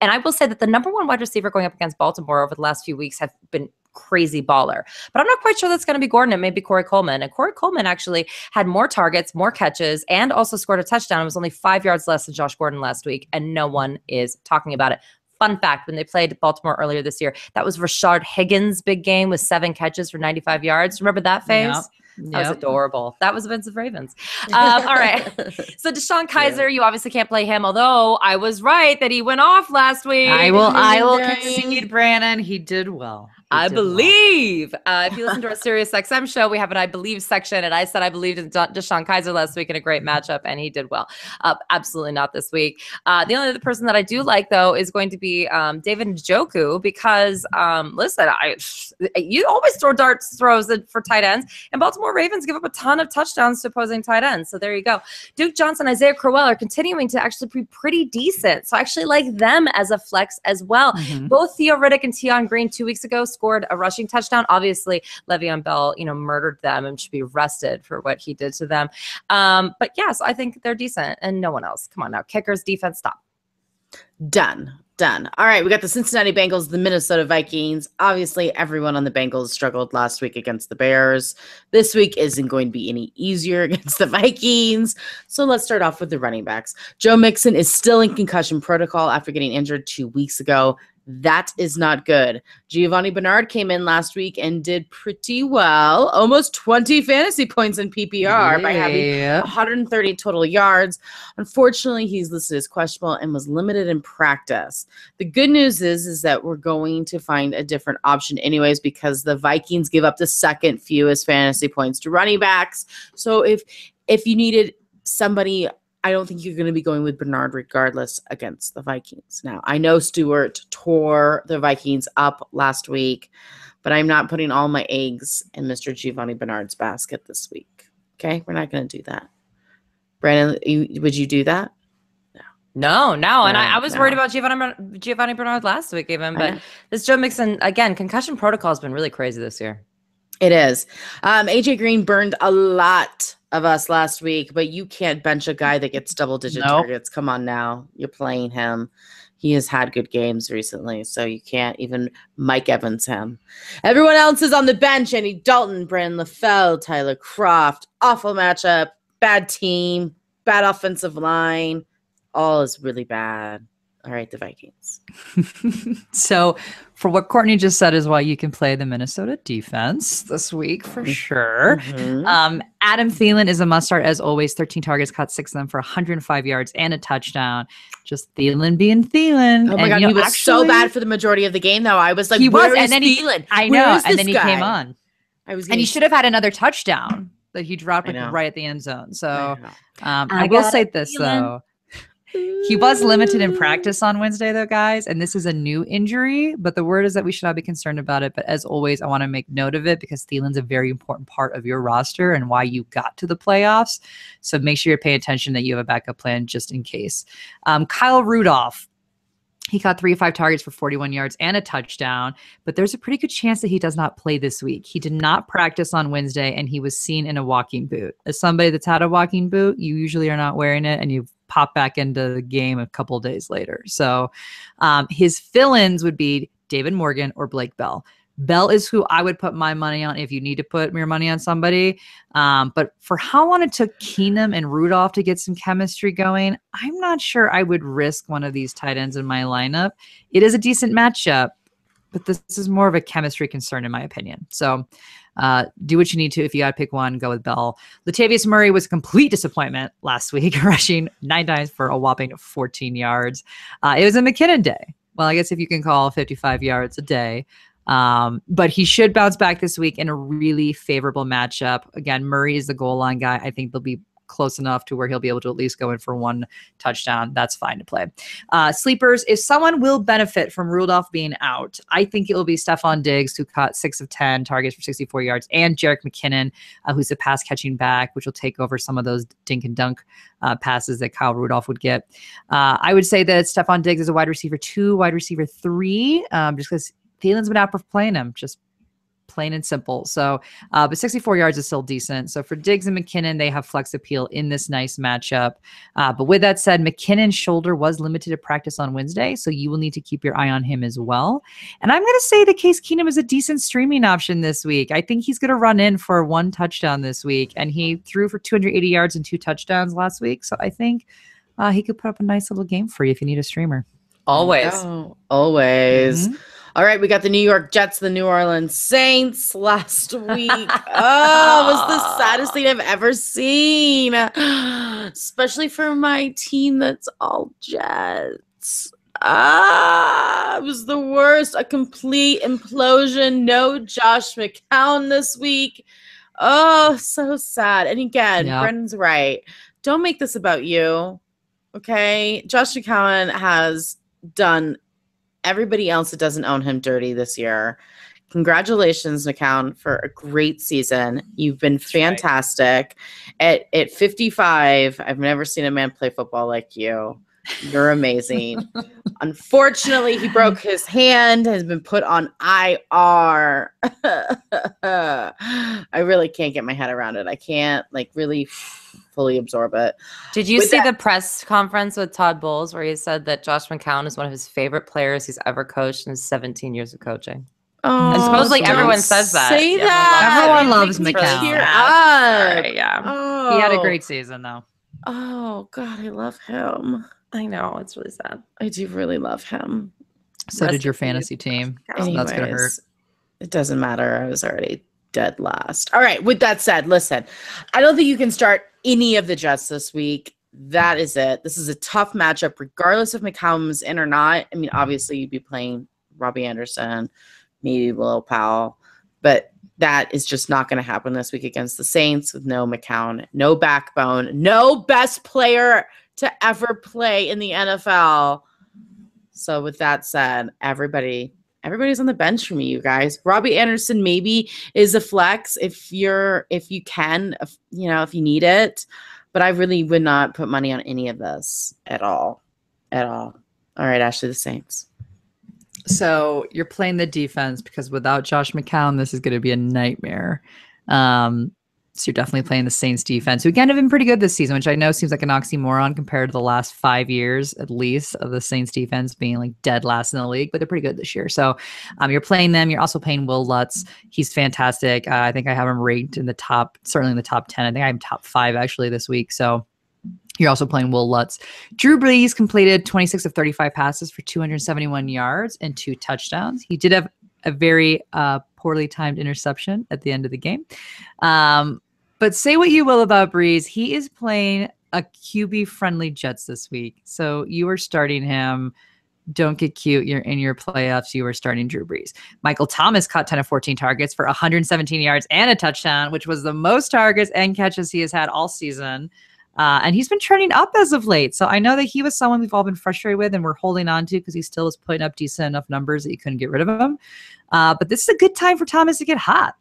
And I will say that the number 1 wide receiver going up against Baltimore over the last few weeks have been crazy baller. But I'm not quite sure that's going to be Gordon. It may be Corey Coleman. And Corey Coleman actually had more targets, more catches, and also scored a touchdown. It was only 5 yards less than Josh Gordon last week, and no one is talking about it. Fun fact, when they played Baltimore earlier this year, that was Rashard Higgins' big game with 7 catches for 95 yards. Remember that phase? Yep. That was adorable. That was Vince of Ravens. All right. So Deshaun Kaiser, you obviously can't play him, although I was right that he went off last week. I will concede, Brandon. He did well. I believe. If you listen to our Sirius XM show, we have an I believe section, and I said I believed in Deshaun Kaiser last week in a great matchup, and he did well. Absolutely not this week. The only other person that I do like, though, is going to be David Njoku, because, listen, you always throw throws for tight ends, and Baltimore Ravens give up a ton of touchdowns to opposing tight ends. So there you go. Duke Johnson, Isaiah Crowell are continuing to actually be pretty decent. So I actually like them as a flex as well. Mm-hmm. Both Theo Riddick and Tion Green 2 weeks ago scored a rushing touchdown. Obviously, Le'Veon Bell, murdered them and should be arrested for what he did to them. But yeah, so I think they're decent and no one else. Come on now. Kickers, defense, stop. Done. All right, we got the Cincinnati Bengals, the Minnesota Vikings. Obviously, everyone on the Bengals struggled last week against the Bears. This week isn't going to be any easier against the Vikings. So let's start off with the running backs. Joe Mixon is still in concussion protocol after getting injured 2 weeks ago. That is not good. Giovanni Bernard came in last week and did pretty well. Almost 20 fantasy points in PPR by having 130 total yards. Unfortunately, he's listed as questionable and was limited in practice. The good news is that we're going to find a different option anyways, because the Vikings give up the second fewest fantasy points to running backs. So if you needed somebody, I don't think you're going to be going with Bernard regardless against the Vikings. Now, I know Stewart tore the Vikings up last week, but I'm not putting all my eggs in Mr. Giovanni Bernard's basket this week. Okay? We're not going to do that. Brandon, would you do that? No. And I was worried about Giovanni Bernard last week even, but this Joe Mixon, again, concussion protocol has been really crazy this year. It is. AJ Green burned a lot of us last week, but you can't bench a guy that gets double-digit targets. Come on now. You're playing him. He has had good games recently, so you can't even Mike Evans him. Everyone else is on the bench. Andy Dalton, Brandon LaFell, Tyler Kroft. Awful matchup. Bad team. Bad offensive line. All is really bad. All right, the Vikings. So for what Courtney just said is why you can play the Minnesota defense this week for sure. Mm-hmm. Adam Thielen is a must start as always. 13 targets, caught 6 of them for 105 yards and a touchdown. Just Thielen being Thielen. Oh my God, he was so bad for the majority of the game though. I was like, where is Thielen? I know, and then he came on. And he should have had another touchdown that he dropped right at the end zone. So I will say this though. He was limited in practice on Wednesday, though, guys, and this is a new injury, but the word is that we should not be concerned about it. But as always, I want to make note of it because Thielen's a very important part of your roster and why you got to the playoffs. So make sure you're paying attention that you have a backup plan just in case. Kyle Rudolph. He caught 3 of 5 targets for 41 yards and a touchdown, but there's a pretty good chance that he does not play this week. He did not practice on Wednesday, and he was seen in a walking boot. As somebody that's had a walking boot, you usually are not wearing it, and you pop back into the game a couple of days later. So his fill-ins would be David Morgan or Blake Bell. Bell is who I would put my money on if you need to put your money on somebody. But for how long it took Keenum and Rudolph to get some chemistry going, I'm not sure I would risk one of these tight ends in my lineup. It is a decent matchup, but this is more of a chemistry concern in my opinion. So do what you need to. If you got to pick one, go with Bell. Latavius Murray was a complete disappointment last week, rushing 9 times for a whopping 14 yards. It was a McKinnon day. Well, I guess if you can call 55 yards a day. But he should bounce back this week in a really favorable matchup. Again, Murray is the goal line guy. I think they'll be close enough to where he'll be able to at least go in for 1 touchdown. That's fine to play. Sleepers, if someone will benefit from Rudolph being out, I think it will be Stephon Diggs, who caught 6 of 10 targets for 64 yards, and Jerick McKinnon, who's the pass catching back, which will take over some of those dink and dunk passes that Kyle Rudolph would get. I would say that Stephon Diggs is a wide receiver 2, wide receiver 3, just because Thielen's been outplaying him, just plain and simple. So, but 64 yards is still decent. So for Diggs and McKinnon, they have flex appeal in this nice matchup. But with that said, McKinnon's shoulder was limited to practice on Wednesday, so you will need to keep your eye on him as well. And I'm going to say that Case Keenum is a decent streaming option this week. I think he's going to run in for 1 touchdown this week, and he threw for 280 yards and 2 touchdowns last week. So I think he could put up a nice little game for you if you need a streamer. Always. Oh, always. Mm-hmm. All right, we got the New York Jets, the New Orleans Saints last week. Oh, it was the saddest thing I've ever seen, especially for my team that's all Jets. It was the worst, a complete implosion. No Josh McCown this week. Oh, so sad. And again, Brendan's right. Don't make this about you, okay? Josh McCown has done everybody else that doesn't own him dirty this year. Congratulations, McCown, for a great season. You've been fantastic. Right. At 55, I've never seen a man play football like you. You're amazing. Unfortunately, he broke his hand, has been put on IR. I really can't get my head around it. I can't really fully absorb it. Did you see the press conference with Todd Bowles where he said that Josh McCown is one of his favorite players he's ever coached in his 17 years of coaching? Oh, and supposedly everyone says that. Say that. Everyone loves McCown. Cheer up. Sorry, yeah. Oh. He had a great season, though. Oh, God, I love him. I know. It's really sad. I do really love him. So did your fantasy team. So that's going to hurt. It doesn't matter. I was already dead last. All right. With that said, listen, I don't think you can start any of the Jets this week. That is it. This is a tough matchup, regardless if McCown's in or not. I mean, obviously, you'd be playing Robbie Anderson, maybe Will Powell, but that is just not going to happen this week against the Saints with no McCown, no backbone, no best player to ever play in the NFL. So with that said, everybody's on the bench for me, you guys. Robbie Anderson maybe is a flex if you need it, but I really would not put money on any of this at all. All right, Ashley, the Saints. So you're playing the defense because without Josh McCown, this is going to be a nightmare. So you're definitely playing the Saints defense, who again have been pretty good this season, which I know seems like an oxymoron compared to the last 5 years, at least, of the Saints defense being dead last in the league, but they're pretty good this year. So you're playing them. You're also playing Will Lutz. He's fantastic. I think I have him ranked in the top, certainly in the top 10. I think I have top 5 actually this week. So you're also playing Will Lutz. Drew Brees completed 26 of 35 passes for 271 yards and 2 touchdowns. He did have a very poorly timed interception at the end of the game. But say what you will about Brees, he is playing a QB-friendly Jets this week. So you are starting him. Don't get cute. You're in your playoffs. You are starting Drew Brees. Michael Thomas caught 10 of 14 targets for 117 yards and a touchdown, which was the most targets and catches he has had all season. And he's been trending up as of late. So I know that he was someone we've all been frustrated with and we're holding on to because he still was putting up decent enough numbers that you couldn't get rid of him. But this is a good time for Thomas to get hot.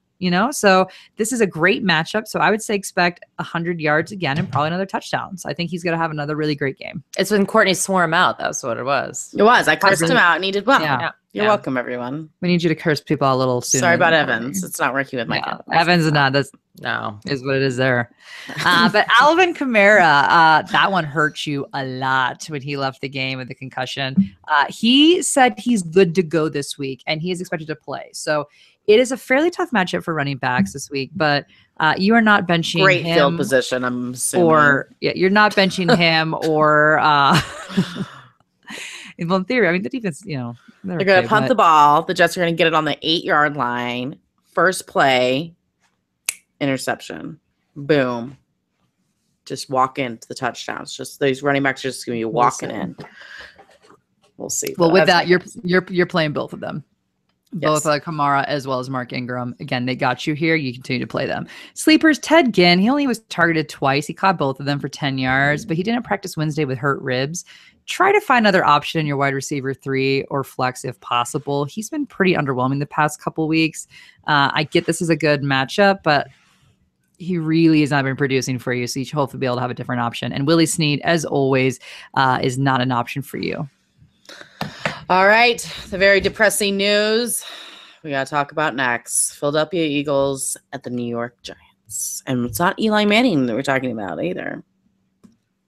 So this is a great matchup. So I would say expect 100 yards again and probably another touchdown. So I think he's going to have another really great game. It's when Courtney swore him out. That's what it was. It was. I cursed him out and he did well. Yeah. You're welcome, everyone. We need you to curse people a little sooner. Sorry about Evans. It's not working with my kids. Evans is not. Is what it is there. But Alvin Kamara, that one hurt you a lot when he left the game with the concussion. He said he's good to go this week and he is expected to play. So it is a fairly tough matchup for running backs this week, but you are not benching great him. Field position, I'm assuming. Or you're not benching him or in theory, I mean the defense, they're going to punt the ball. The Jets are going to get it on the 8-yard line. First play, interception. Boom. Just walk into the touchdowns. Just these running backs are just going to be walking in. We'll see. Well, with that, you're playing both of them. Both Kamara as well as Mark Ingram. Again, they got you here. You continue to play them. Sleepers, Ted Ginn. He only was targeted twice. He caught both of them for 10 yards, but he didn't practice Wednesday with hurt ribs. Try to find another option in your wide receiver 3 or flex if possible. He's been pretty underwhelming the past couple weeks. I get this is a good matchup, but he really has not been producing for you, so you should hopefully be able to have a different option. And Willie Snead, as always, is not an option for you. All right, the very depressing news we got to talk about next. Philadelphia Eagles at the New York Giants. And it's not Eli Manning that we're talking about either.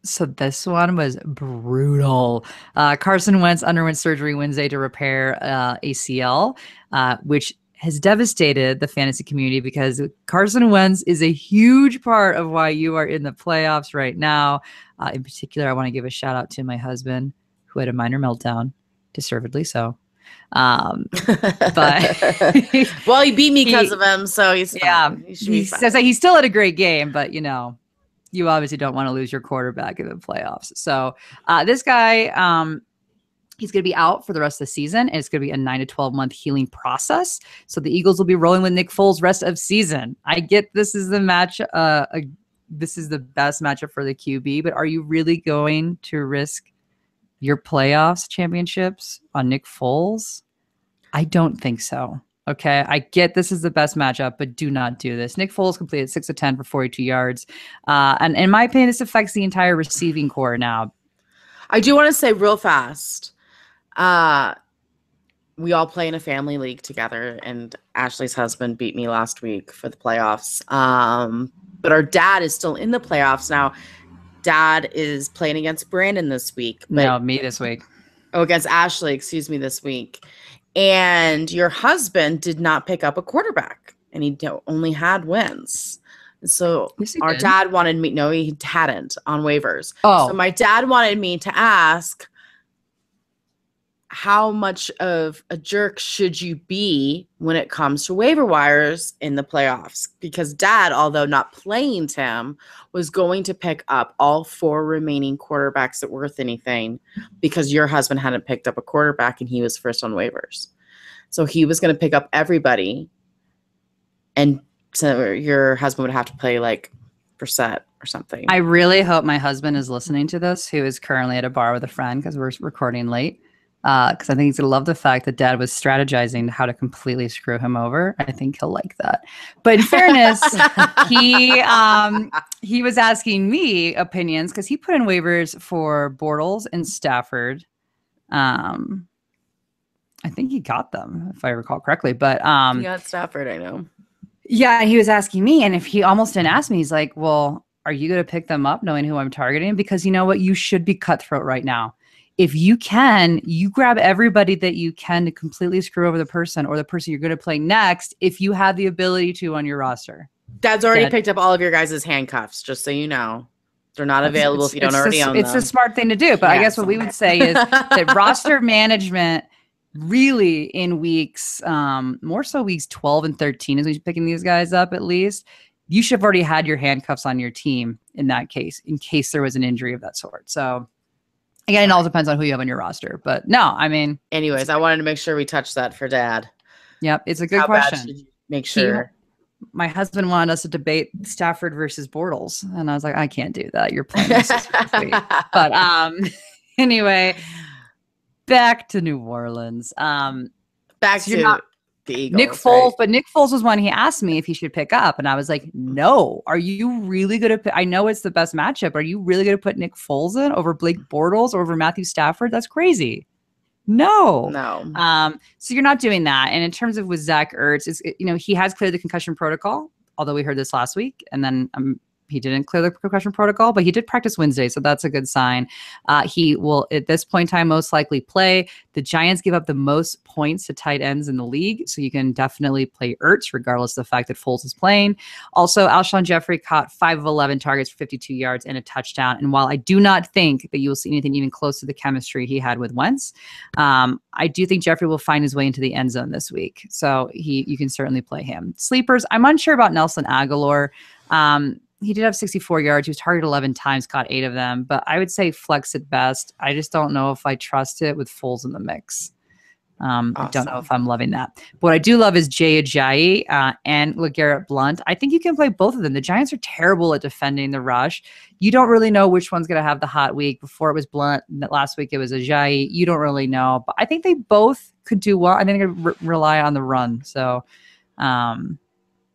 So this one was brutal. Carson Wentz underwent surgery Wednesday to repair ACL, which has devastated the fantasy community because Carson Wentz is a huge part of why you are in the playoffs right now. In particular, I want to give a shout out to my husband who had a minor meltdown. Deservedly so. But well, he beat me because of him, so he's fine. He says that he still had a great game, but you obviously don't want to lose your quarterback in the playoffs. So this guy, he's going to be out for the rest of the season, and it's going to be a 9 to 12 month healing process. So the Eagles will be rolling with Nick Foles rest of season. I get this is the match. This is the best matchup for the QB, but are you really going to risk your playoffs championships on Nick Foles? I don't think so. Okay. I get this is the best matchup, but do not do this. Nick Foles completed 6 of 10 for 42 yards. And in my opinion, this affects the entire receiving core now. I do want to say real fast. We all play in a family league together, and Ashley's husband beat me last week for the playoffs. But our dad is still in the playoffs now. Dad is playing against Brandon this week. No, me this week. Oh, against Ashley, excuse me, this week. And your husband did not pick up a quarterback, and he only had wins. So yes, our dad wanted me, no, he hadn't on waivers. Oh. So my dad wanted me to ask, how much of a jerk should you be when it comes to waiver wires in the playoffs? Because Dad, although not playing Tim, was going to pick up all 4 remaining quarterbacks that worth anything because your husband hadn't picked up a quarterback and he was first on waivers. So he was going to pick up everybody, and so your husband would have to play like Brissett or something. I really hope my husband is listening to this, who is currently at a bar with a friend because we're recording late. Because I think he's going to love the fact that Dad was strategizing how to completely screw him over. I think he'll like that. But in fairness, he was asking me opinions because he put in waivers for Bortles and Stafford. I think he got them, if I recall correctly. But he got Stafford, I know. Yeah, he was asking me, and if he almost didn't ask me, he's like, well, are you going to pick them up knowing who I'm targeting? Because you know what? You should be cutthroat right now. If you can, you grab everybody that you can to completely screw over the person or the person you're going to play next if you have the ability to on your roster. Dad's already picked up all of your guys' handcuffs, just so you know. They're not available if you don't already own them. It's a smart thing to do. But I guess what we would say is that roster management really in weeks, more so weeks 12 and 13 as we're picking these guys up at least, you should have already had your handcuffs on your team in that case, in case there was an injury of that sort. So again, it all depends on who you have on your roster. But no, I mean. Anyways, I wanted to make sure we touched that for Dad. Yep, it's a good question. Bad should you make sure. My husband wanted us to debate Stafford versus Bortles. And I was like, I can't do that. You're playing this week. But anyway, back to New Orleans. Back to the Eagles. Nick Foles, right? But Nick Foles was one he asked me if he should pick up. And I was like, no. Are you really going to I know it's the best matchup. Are you really going to put Nick Foles in over Blake Bortles or over Matthew Stafford? That's crazy. No. So you're not doing that. And in terms of with Zach Ertz, he has cleared the concussion protocol, although we heard this last week. And then he didn't clear the concussion protocol, but he did practice Wednesday, so that's a good sign. He will, at this point in time, most likely play. The Giants give up the most points to tight ends in the league, so you can definitely play Ertz, regardless of the fact that Foles is playing. Also, Alshon Jeffrey caught 5 of 11 targets for 52 yards and a touchdown. And while I do not think that you will see anything even close to the chemistry he had with Wentz, I do think Jeffrey will find his way into the end zone this week. So you can certainly play him. Sleepers, I'm unsure about Nelson Aguilar. He did have 64 yards. He was targeted 11 times, caught 8 of them. But I would say flex at best. I just don't know if I trust it with Foles in the mix. I don't know if I'm loving that. But what I do love is Jay Ajayi and LeGarrette Blount. I think you can play both of them. The Giants are terrible at defending the rush. You don't really know which one's going to have the hot week. Before it was Blount. Last week it was Ajayi. You don't really know. But I think they both could do well. I think they're going to rely on the run. So,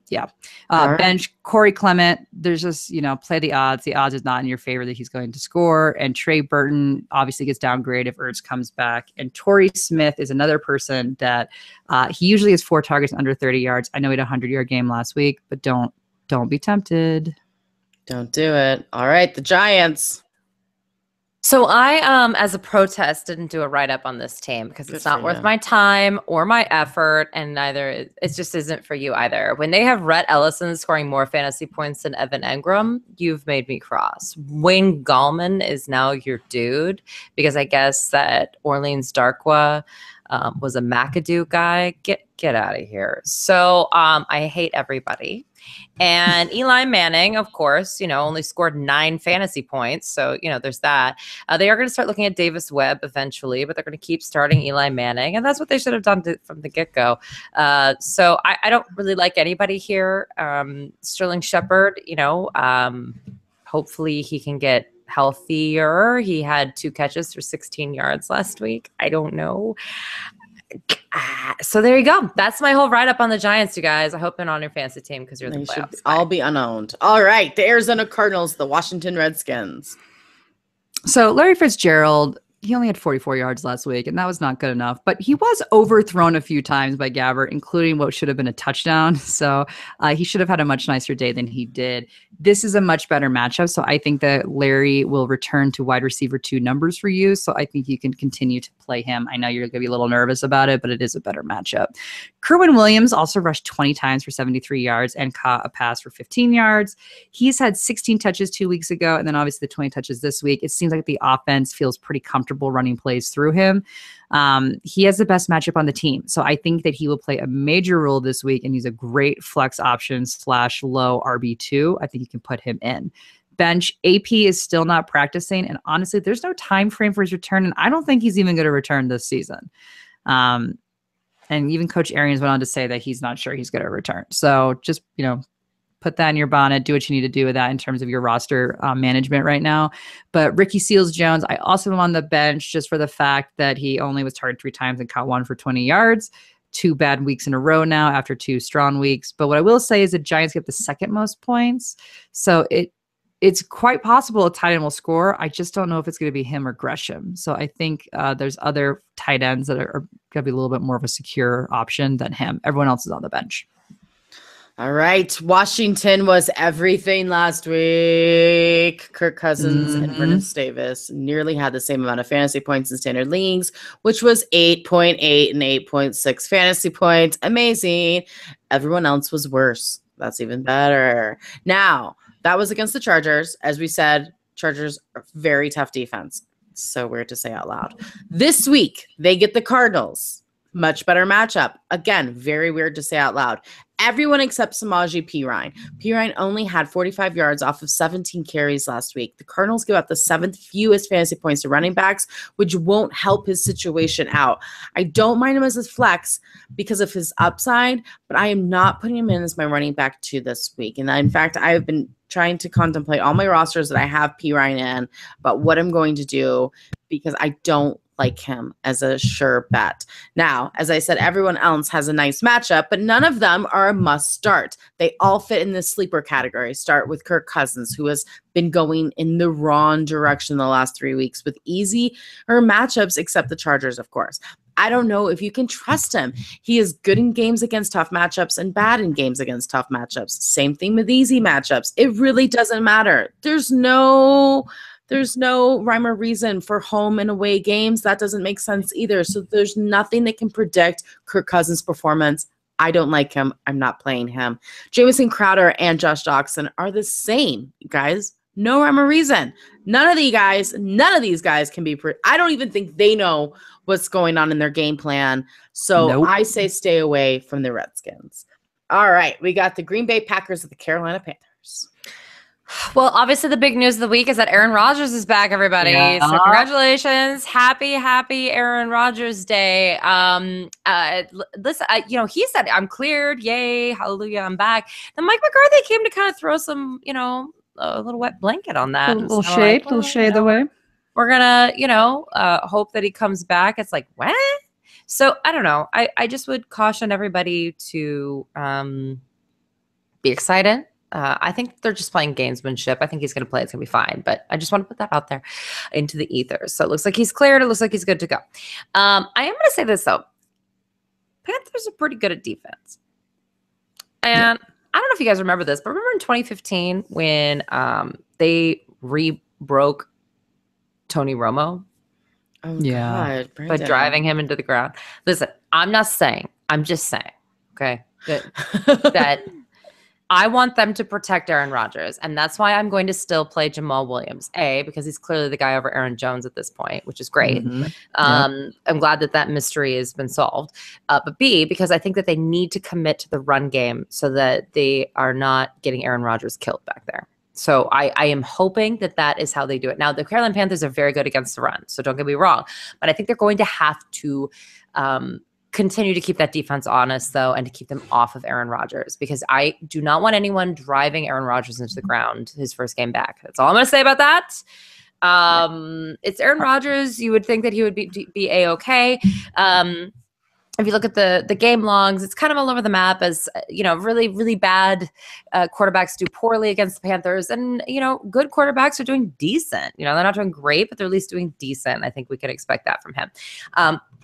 yeah. Right. Bench, Corey Clement, there's just, play the odds. The odds is not in your favor that he's going to score. And Trey Burton obviously gets downgraded if Ertz comes back. And Torrey Smith is another person that he usually has 4 targets under 30 yards. I know he had a 100-yard game last week, but don't be tempted. Don't do it. All right, the Giants. So I, as a protest, didn't do a write-up on this team because it's not worth my time or my effort, and neither it just isn't for you either. When they have Rhett Ellison scoring more fantasy points than Evan Engram, you've made me cross. Wayne Gallman is now your dude because I guess that Orleans Darkwa was a McAdoo guy. Get out of here. So I hate everybody. And Eli Manning, of course, only scored 9 fantasy points. So, there's that. They are going to start looking at Davis Webb eventually, but they're going to keep starting Eli Manning. And that's what they should have done from the get-go. So I don't really like anybody here. Sterling Shepard, hopefully he can get healthier. He had 2 catches for 16 yards last week. I don't know. So there you go. That's my whole write-up on the Giants, you guys. I hope they're on your fantasy team because you're the playoffs. Should all be unowned. All right, the Arizona Cardinals, the Washington Redskins. So Larry Fitzgerald, he only had 44 yards last week, and that was not good enough. But he was overthrown a few times by Gabbert, including what should have been a touchdown. So he should have had a much nicer day than he did. This is a much better matchup. So I think that Larry will return to wide receiver 2 numbers for you. So I think you can continue to play him. I know you're going to be a little nervous about it, but it is a better matchup. Kerwin Williams also rushed 20 times for 73 yards and caught a pass for 15 yards. He's had 16 touches 2 weeks ago, and then obviously the 20 touches this week. It seems like the offense feels pretty comfortable running plays through him. He has the best matchup on the team. So I think that he will play a major role this week, and he's a great flex option / low RB2. I think you can put him in. Bench, AP is still not practicing, and honestly, there's no time frame for his return, and I don't think he's even going to return this season. And even Coach Arians went on to say that he's not sure he's going to return. So just, put that in your bonnet, do what you need to do with that in terms of your roster management right now. But Ricky Seals-Jones, I also am on the bench just for the fact that he only was targeted 3 times and caught 1 for 20 yards. 2 bad weeks in a row now after 2 strong weeks. But what I will say is the Giants get the 2nd most points. So it's quite possible a tight end will score. I just don't know if it's going to be him or Gresham. So I think there's other tight ends that are going to be a little bit more of a secure option than him. Everyone else is on the bench. All right. Washington was everything last week. Kirk Cousins and Vernon Davis nearly had the same amount of fantasy points in standard leagues, which was 8.8 and 8.6 fantasy points. Amazing. Everyone else was worse. That's even better. Now, that was against the Chargers. As we said, Chargers are very tough defense. It's so weird to say out loud. This week, they get the Cardinals. Much better matchup. Again, very weird to say out loud. Everyone except Samaje Perine. Perine only had 45 yards off of 17 carries last week. The Cardinals give out the 7th fewest fantasy points to running backs, which won't help his situation out. I don't mind him as a flex because of his upside, but I am not putting him in as my running back 2 this week. And in fact, I have been trying to contemplate all my rosters that I have Perine in about what I'm going to do because I don't like him as a sure bet. Now, as I said, everyone else has a nice matchup, but none of them are a must start. They all fit in the sleeper category. Start with Kirk Cousins, who has been going in the wrong direction the last 3 weeks with easy matchups, except the Chargers, of course. I don't know if you can trust him. He is good in games against tough matchups and bad in games against tough matchups. Same thing with easy matchups. It really doesn't matter. There's no rhyme or reason for home and away games. That doesn't make sense either. So there's nothing that can predict Kirk Cousins' performance. I don't like him. I'm not playing him. Jamison Crowder and Josh Doctson are the same, guys. No rhyme or reason. None of these guys can be I don't even think they know what's going on in their game plan. So nope. I say stay away from the Redskins. All right. We got the Green Bay Packers at the Carolina Panthers. Well, obviously the big news of the week is that Aaron Rodgers is back, everybody. Yeah. So congratulations. Happy Aaron Rodgers Day. Listen, he said, I'm cleared. Yay. Hallelujah. I'm back. Then Mike McCarthy came to kind of throw some, a little wet blanket on that. A little shade the way. We're going to, hope that he comes back. It's like, what? So I don't know. I just would caution everybody to be excited. I think they're just playing gamesmanship. I think he's going to play. It's going to be fine. But I just want to put that out there into the ethers. So it looks like he's cleared. It looks like he's good to go. I am going to say this, though. Panthers are pretty good at defense. And I don't know if you guys remember this, but remember in 2015 when they re-broke Tony Romo? Oh, God. By driving him into the ground. Listen, I'm not saying. I'm just saying, okay, that I want them to protect Aaron Rodgers, and that's why I'm going to still play Jamal Williams. A, because he's clearly the guy over Aaron Jones at this point, which is great. I'm glad that mystery has been solved. But B, because I think that they need to commit to the run game so that they are not getting Aaron Rodgers killed back there. So I am hoping that is how they do it. Now, the Carolina Panthers are very good against the run, so don't get me wrong. But I think they're going to have to continue to keep that defense honest, though, and to keep them off of Aaron Rodgers, because I do not want anyone driving Aaron Rodgers into the ground his first game back. That's all I'm going to say about that. It's Aaron Rodgers. You would think that he would be A-okay. If you look at the game logs, it's kind of all over the map as, really, really bad quarterbacks do poorly against the Panthers. And, good quarterbacks are doing decent. They're not doing great, but they're at least doing decent. I think we could expect that from him.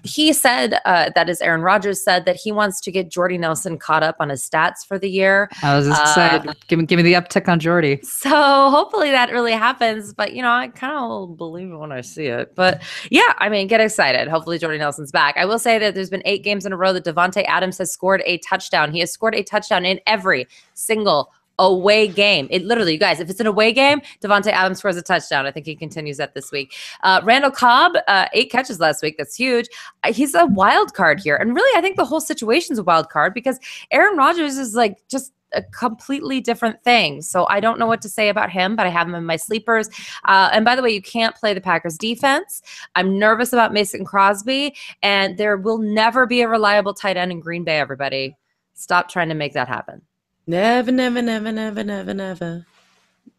He said, that is Aaron Rodgers said, that he wants to get Jordy Nelson caught up on his stats for the year. I was excited. Give me the uptick on Jordy. So hopefully that really happens. But, I kind of believe it when I see it. But yeah, get excited. Hopefully Jordy Nelson's back. I will say that there's been 8 games in a row that Davante Adams has scored a touchdown. He has scored a touchdown in every single away game. It literally, you guys, if it's an away game, Davante Adams scores a touchdown. I think he continues that this week. Randall Cobb, 8 catches last week. That's huge. He's a wild card here. And really, I think the whole situation's a wild card because Aaron Rodgers is like just a completely different thing. So I don't know what to say about him, but I have him in my sleepers. And by the way, you can't play the Packers defense. I'm nervous about Mason Crosby, and there will never be a reliable tight end in Green Bay, everybody. Stop trying to make that happen. Never, never, never, never, never, never.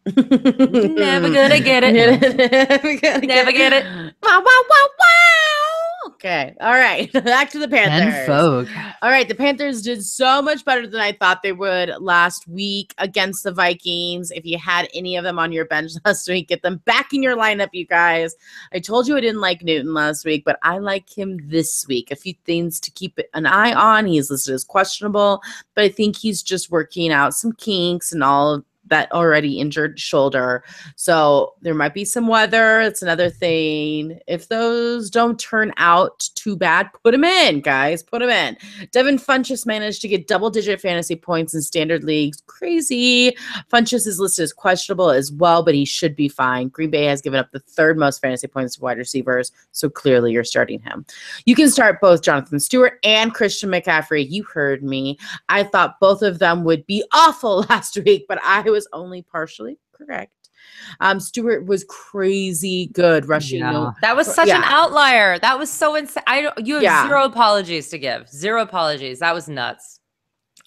Never gonna get it. Never get it. Wow, wow, wow, wow. Okay. All right. Back to the Panthers. And Vogue. All right. The Panthers did so much better than I thought they would last week against the Vikings. If you had any of them on your bench last week, get them back in your lineup, you guys. I told you I didn't like Newton last week, but I like him this week. A few things to keep an eye on. He's listed as questionable, but I think he's just working out some kinks and all of that already injured shoulder. So there might be some weather. It's another thing. If those don't turn out too bad, put him in, guys. Put him in. Devin Funchess managed to get double-digit fantasy points in standard leagues. Crazy. Funchess is listed as questionable as well, but he should be fine. Green Bay has given up the 3rd most fantasy points to wide receivers, so clearly you're starting him. You can start both Jonathan Stewart and Christian McCaffrey. You heard me. I thought both of them would be awful last week, but I was only partially correct. Stewart was crazy good rushing. Yeah. That was such an outlier. That was so insane. You have zero apologies to give. Zero apologies. That was nuts.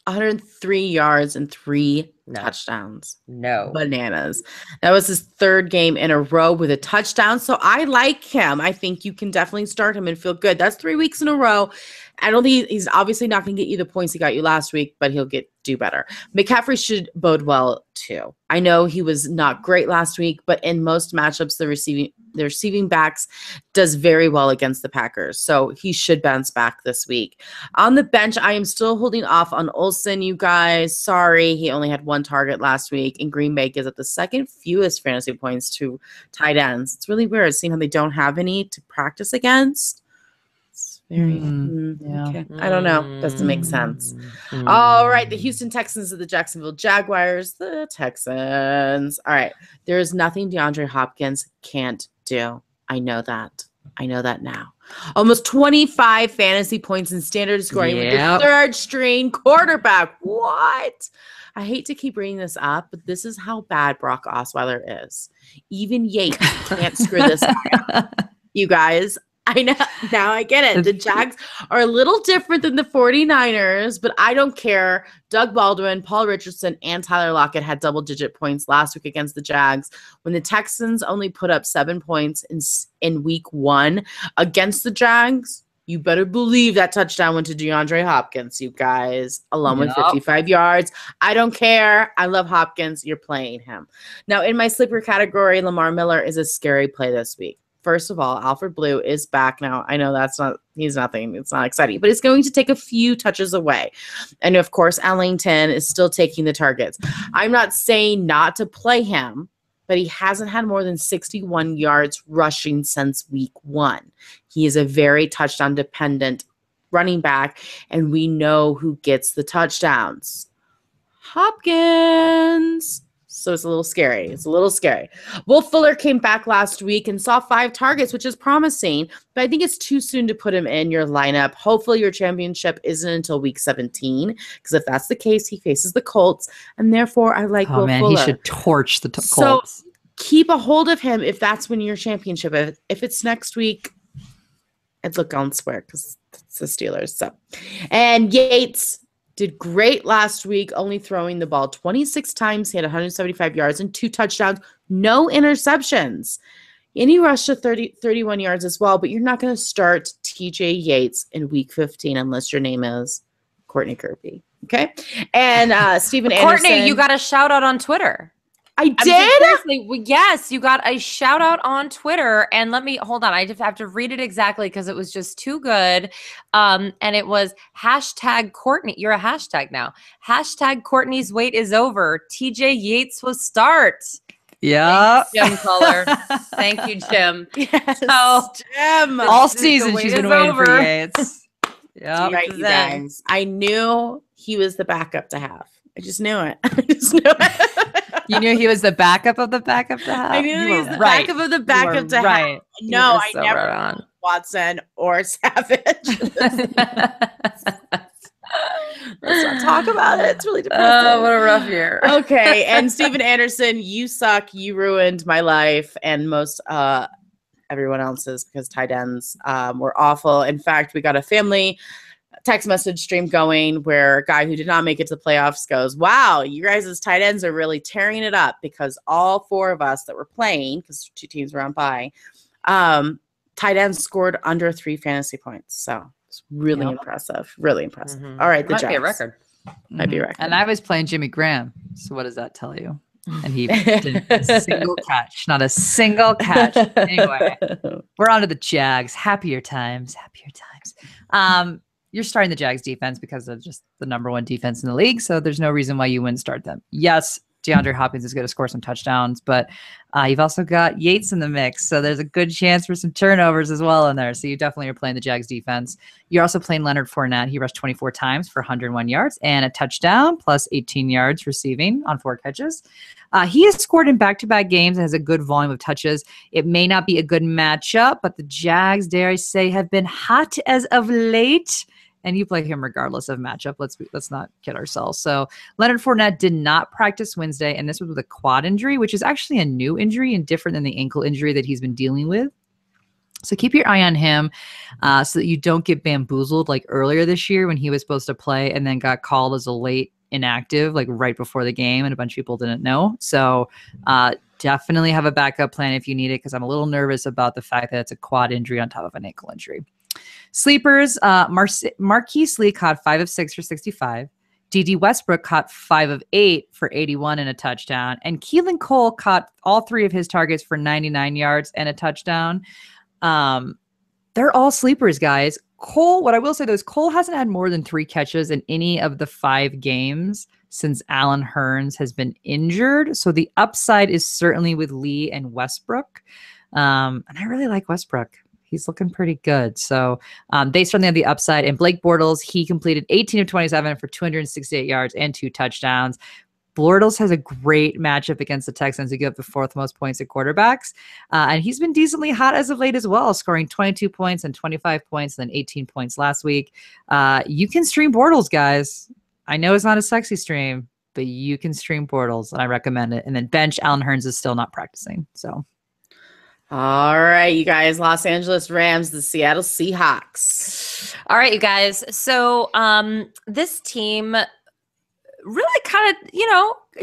103 yards and 3 touchdowns. No. Bananas. That was his 3rd game in a row with a touchdown. So I like him. I think you can definitely start him and feel good. That's 3 weeks in a row. I don't think he's obviously not going to get you the points he got you last week, but he'll do better. McCaffrey should bode well too. I know he was not great last week, but in most matchups, the receiving backs does very well against the Packers. So he should bounce back this week. On the bench, I am still holding off on Olsen, you guys. Sorry, he only had 1 target last week, and Green Bay gives up the 2nd fewest fantasy points to tight ends. It's really weird seeing how they don't have any to practice against. Very, okay. I don't know. Doesn't make sense. All right. The Houston Texans and the Jacksonville Jaguars. The Texans. All right. There is nothing DeAndre Hopkins can't do. I know that. I know that now. Almost 25 fantasy points in standard scoring with the 3rd string quarterback. What? I hate to keep bringing this up, but this is how bad Brock Osweiler is. Even Yates can't screw this guy up. You guys, I know. Now I get it. The Jags are a little different than the 49ers, but I don't care. Doug Baldwin, Paul Richardson, and Tyler Lockett had double-digit points last week against the Jags. When the Texans only put up 7 points in week 1 against the Jags, you better believe that touchdown went to DeAndre Hopkins, you guys, along with 55 yards. I don't care. I love Hopkins. You're playing him. Now, in my sleeper category, Lamar Miller is a scary play this week. First of all, Alfred Blue is back now. I know he's nothing. It's not exciting, but it's going to take a few touches away. And of course, Allington is still taking the targets. I'm not saying not to play him, but he hasn't had more than 61 yards rushing since week 1. He is a very touchdown dependent running back, and we know who gets the touchdowns. Hopkins. So it's a little scary. Will Fuller came back last week and saw 5 targets, which is promising, but I think it's too soon to put him in your lineup. Hopefully your championship isn't until week 17, because if that's the case, he faces the Colts, and therefore I like Will Fuller. He should torch the Colts. So keep a hold of him if that's when your championship. If it's next week, I'd look elsewhere because it's the Steelers. So, and Yates did great last week, only throwing the ball 26 times. He had 175 yards and 2 touchdowns, no interceptions. And he rushed to 31 yards as well, but you're not going to start TJ Yates in week 15 unless your name is Courtney Kirby. Okay? And Stephen Anderson. Courtney, you got a shout out on Twitter. I did? Yes, you got a shout out on Twitter. And hold on. I just have to read it exactly because it was just too good. And it was hashtag Courtney. You're a hashtag now. Hashtag Courtney's wait is over. TJ Yates will start. Yeah. Jim Color. Thank you, Jim. Yes, Jim. All season she's been waiting for Yates. Yeah. Right, you guys. I knew he was the backup to have. I just knew it. You knew he was the backup of the backup to have? I knew he was the backup of the backup to have. No, I never on Watson or Savage. Let's not talk about it. It's really depressing. Oh, what a rough year. Okay, and Stephen Anderson, you suck. You ruined my life and most everyone else's because tight ends were awful. In fact, we got a family text message stream going where a guy who did not make it to the playoffs goes, wow, you guys' tight ends are really tearing it up because all 4 of us that were playing, because 2 teams were on bye, tight ends scored under 3 fantasy points. So it's really impressive. Really impressive. Mm-hmm. All right. The might Jags. be a record. Might be a record. And I was playing Jimmy Graham. So what does that tell you? And he did a single catch. Not a single catch. Anyway, we're on to the Jags. Happier times. You're starting the Jags defense because of just the number 1 defense in the league. So there's no reason why you wouldn't start them. Yes, DeAndre Hopkins is going to score some touchdowns, but you've also got Yates in the mix. So there's a good chance for some turnovers as well in there. So you definitely are playing the Jags defense. You're also playing Leonard Fournette. He rushed 24 times for 101 yards and a touchdown plus 18 yards receiving on 4 catches. He has scored in back-to-back games and has a good volume of touches. It may not be a good matchup, but the Jags, dare I say, have been hot as of late. And you play him regardless of matchup. Let's not kid ourselves. So Leonard Fournette did not practice Wednesday, and this was with a quad injury, which is actually a new injury and different than the ankle injury that he's been dealing with. So keep your eye on him so that you don't get bamboozled like earlier this year when he was supposed to play and then got called as a late inactive, like right before the game, and a bunch of people didn't know. So definitely have a backup plan if you need it, because I'm a little nervous about the fact that it's a quad injury on top of an ankle injury. Sleepers, Marquise Lee caught 5 of 6 for 65. D.D. Westbrook caught 5 of 8 for 81 and a touchdown. And Keelan Cole caught all 3 of his targets for 99 yards and a touchdown. They're all sleepers, guys. Cole, what I will say though is Cole hasn't had more than 3 catches in any of the 5 games since Allen Hurns has been injured. So the upside is certainly with Lee and Westbrook. And I really like Westbrook. He's looking pretty good. So they certainly have the upside. And Blake Bortles, he completed 18 of 27 for 268 yards and 2 touchdowns. Bortles has a great matchup against the Texans, who give up the 4th most points at quarterbacks. And he's been decently hot as of late as well, scoring 22 points and 25 points and then 18 points last week. You can stream Bortles, guys. I know it's not a sexy stream, but you can stream Bortles, and I recommend it. And then bench Allen Hurns is still not practicing. So, all right, you guys, Los Angeles Rams, the Seattle Seahawks. All right, you guys. So this team really kind of,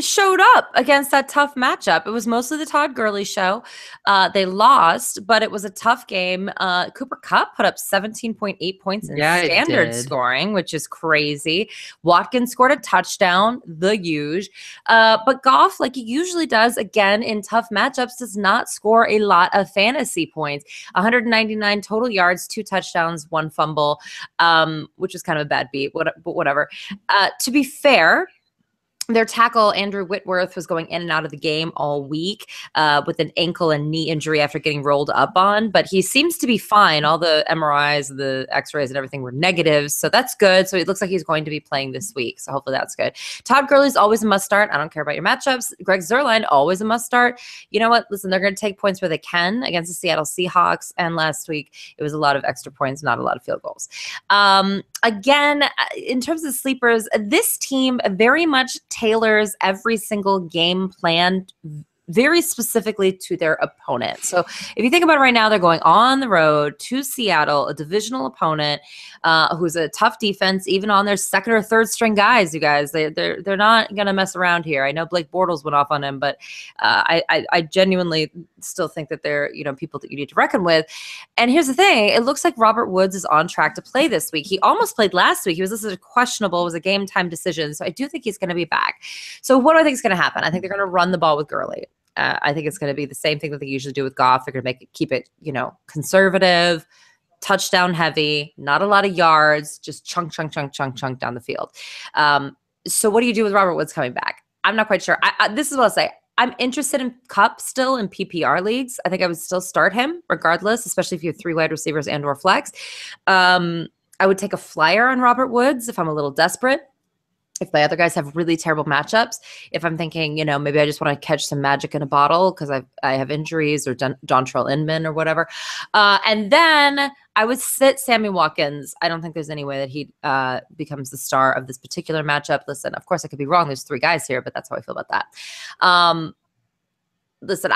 showed up against that tough matchup. It was mostly the Todd Gurley show. They lost, but it was a tough game. Cooper Kupp put up 17.8 points in standard scoring, which is crazy. Watkins scored a touchdown, the huge. But Goff, like he usually does, again, in tough matchups, does not score a lot of fantasy points. 199 total yards, 2 touchdowns, 1 fumble, which is kind of a bad beat, but whatever. To be fair, their tackle, Andrew Whitworth, was going in and out of the game all week with an ankle and knee injury after getting rolled up on, but he seems to be fine. All the MRIs, the x-rays and everything were negative, so that's good. So it looks like he's going to be playing this week, so hopefully that's good. Todd Gurley's always a must start. I don't care about your matchups. Greg Zuerlein, always a must start. You know what? Listen, they're going to take points where they can against the Seattle Seahawks, and last week it was a lot of extra points, not a lot of field goals. Again, in terms of sleepers, this team very much tailors every single game plan very specifically to their opponent. So if you think about it right now, they're going on the road to Seattle, a divisional opponent who's a tough defense, even on their second or third string guys, you guys. They're not going to mess around here. I know Blake Bortles went off on him, but I genuinely still think that they're people that you need to reckon with. And here's the thing. It looks like Robert Woods is on track to play this week. He almost played last week. He was listed as questionable. It was a game time decision. So I do think he's going to be back. So what do I think is going to happen? I think they're going to run the ball with Gurley. I think it's going to be the same thing that they usually do with Goff. They're going to keep it, conservative, touchdown heavy, not a lot of yards, just chunk down the field. So what do you do with Robert Woods coming back? I'm not quite sure. This is what I'll say. I'm interested in Kupp still in PPR leagues. I think I would still start him regardless, especially if you have 3 wide receivers and or flex. I would take a flyer on Robert Woods if I'm a little desperate. If my other guys have really terrible matchups, if I'm thinking, maybe I just want to catch some magic in a bottle because I have injuries or Dontrell Inman or whatever. And then I would sit Sammy Watkins. I don't think there's any way that he becomes the star of this particular matchup. Listen, of course I could be wrong. There's 3 guys here, but that's how I feel about that. Listen,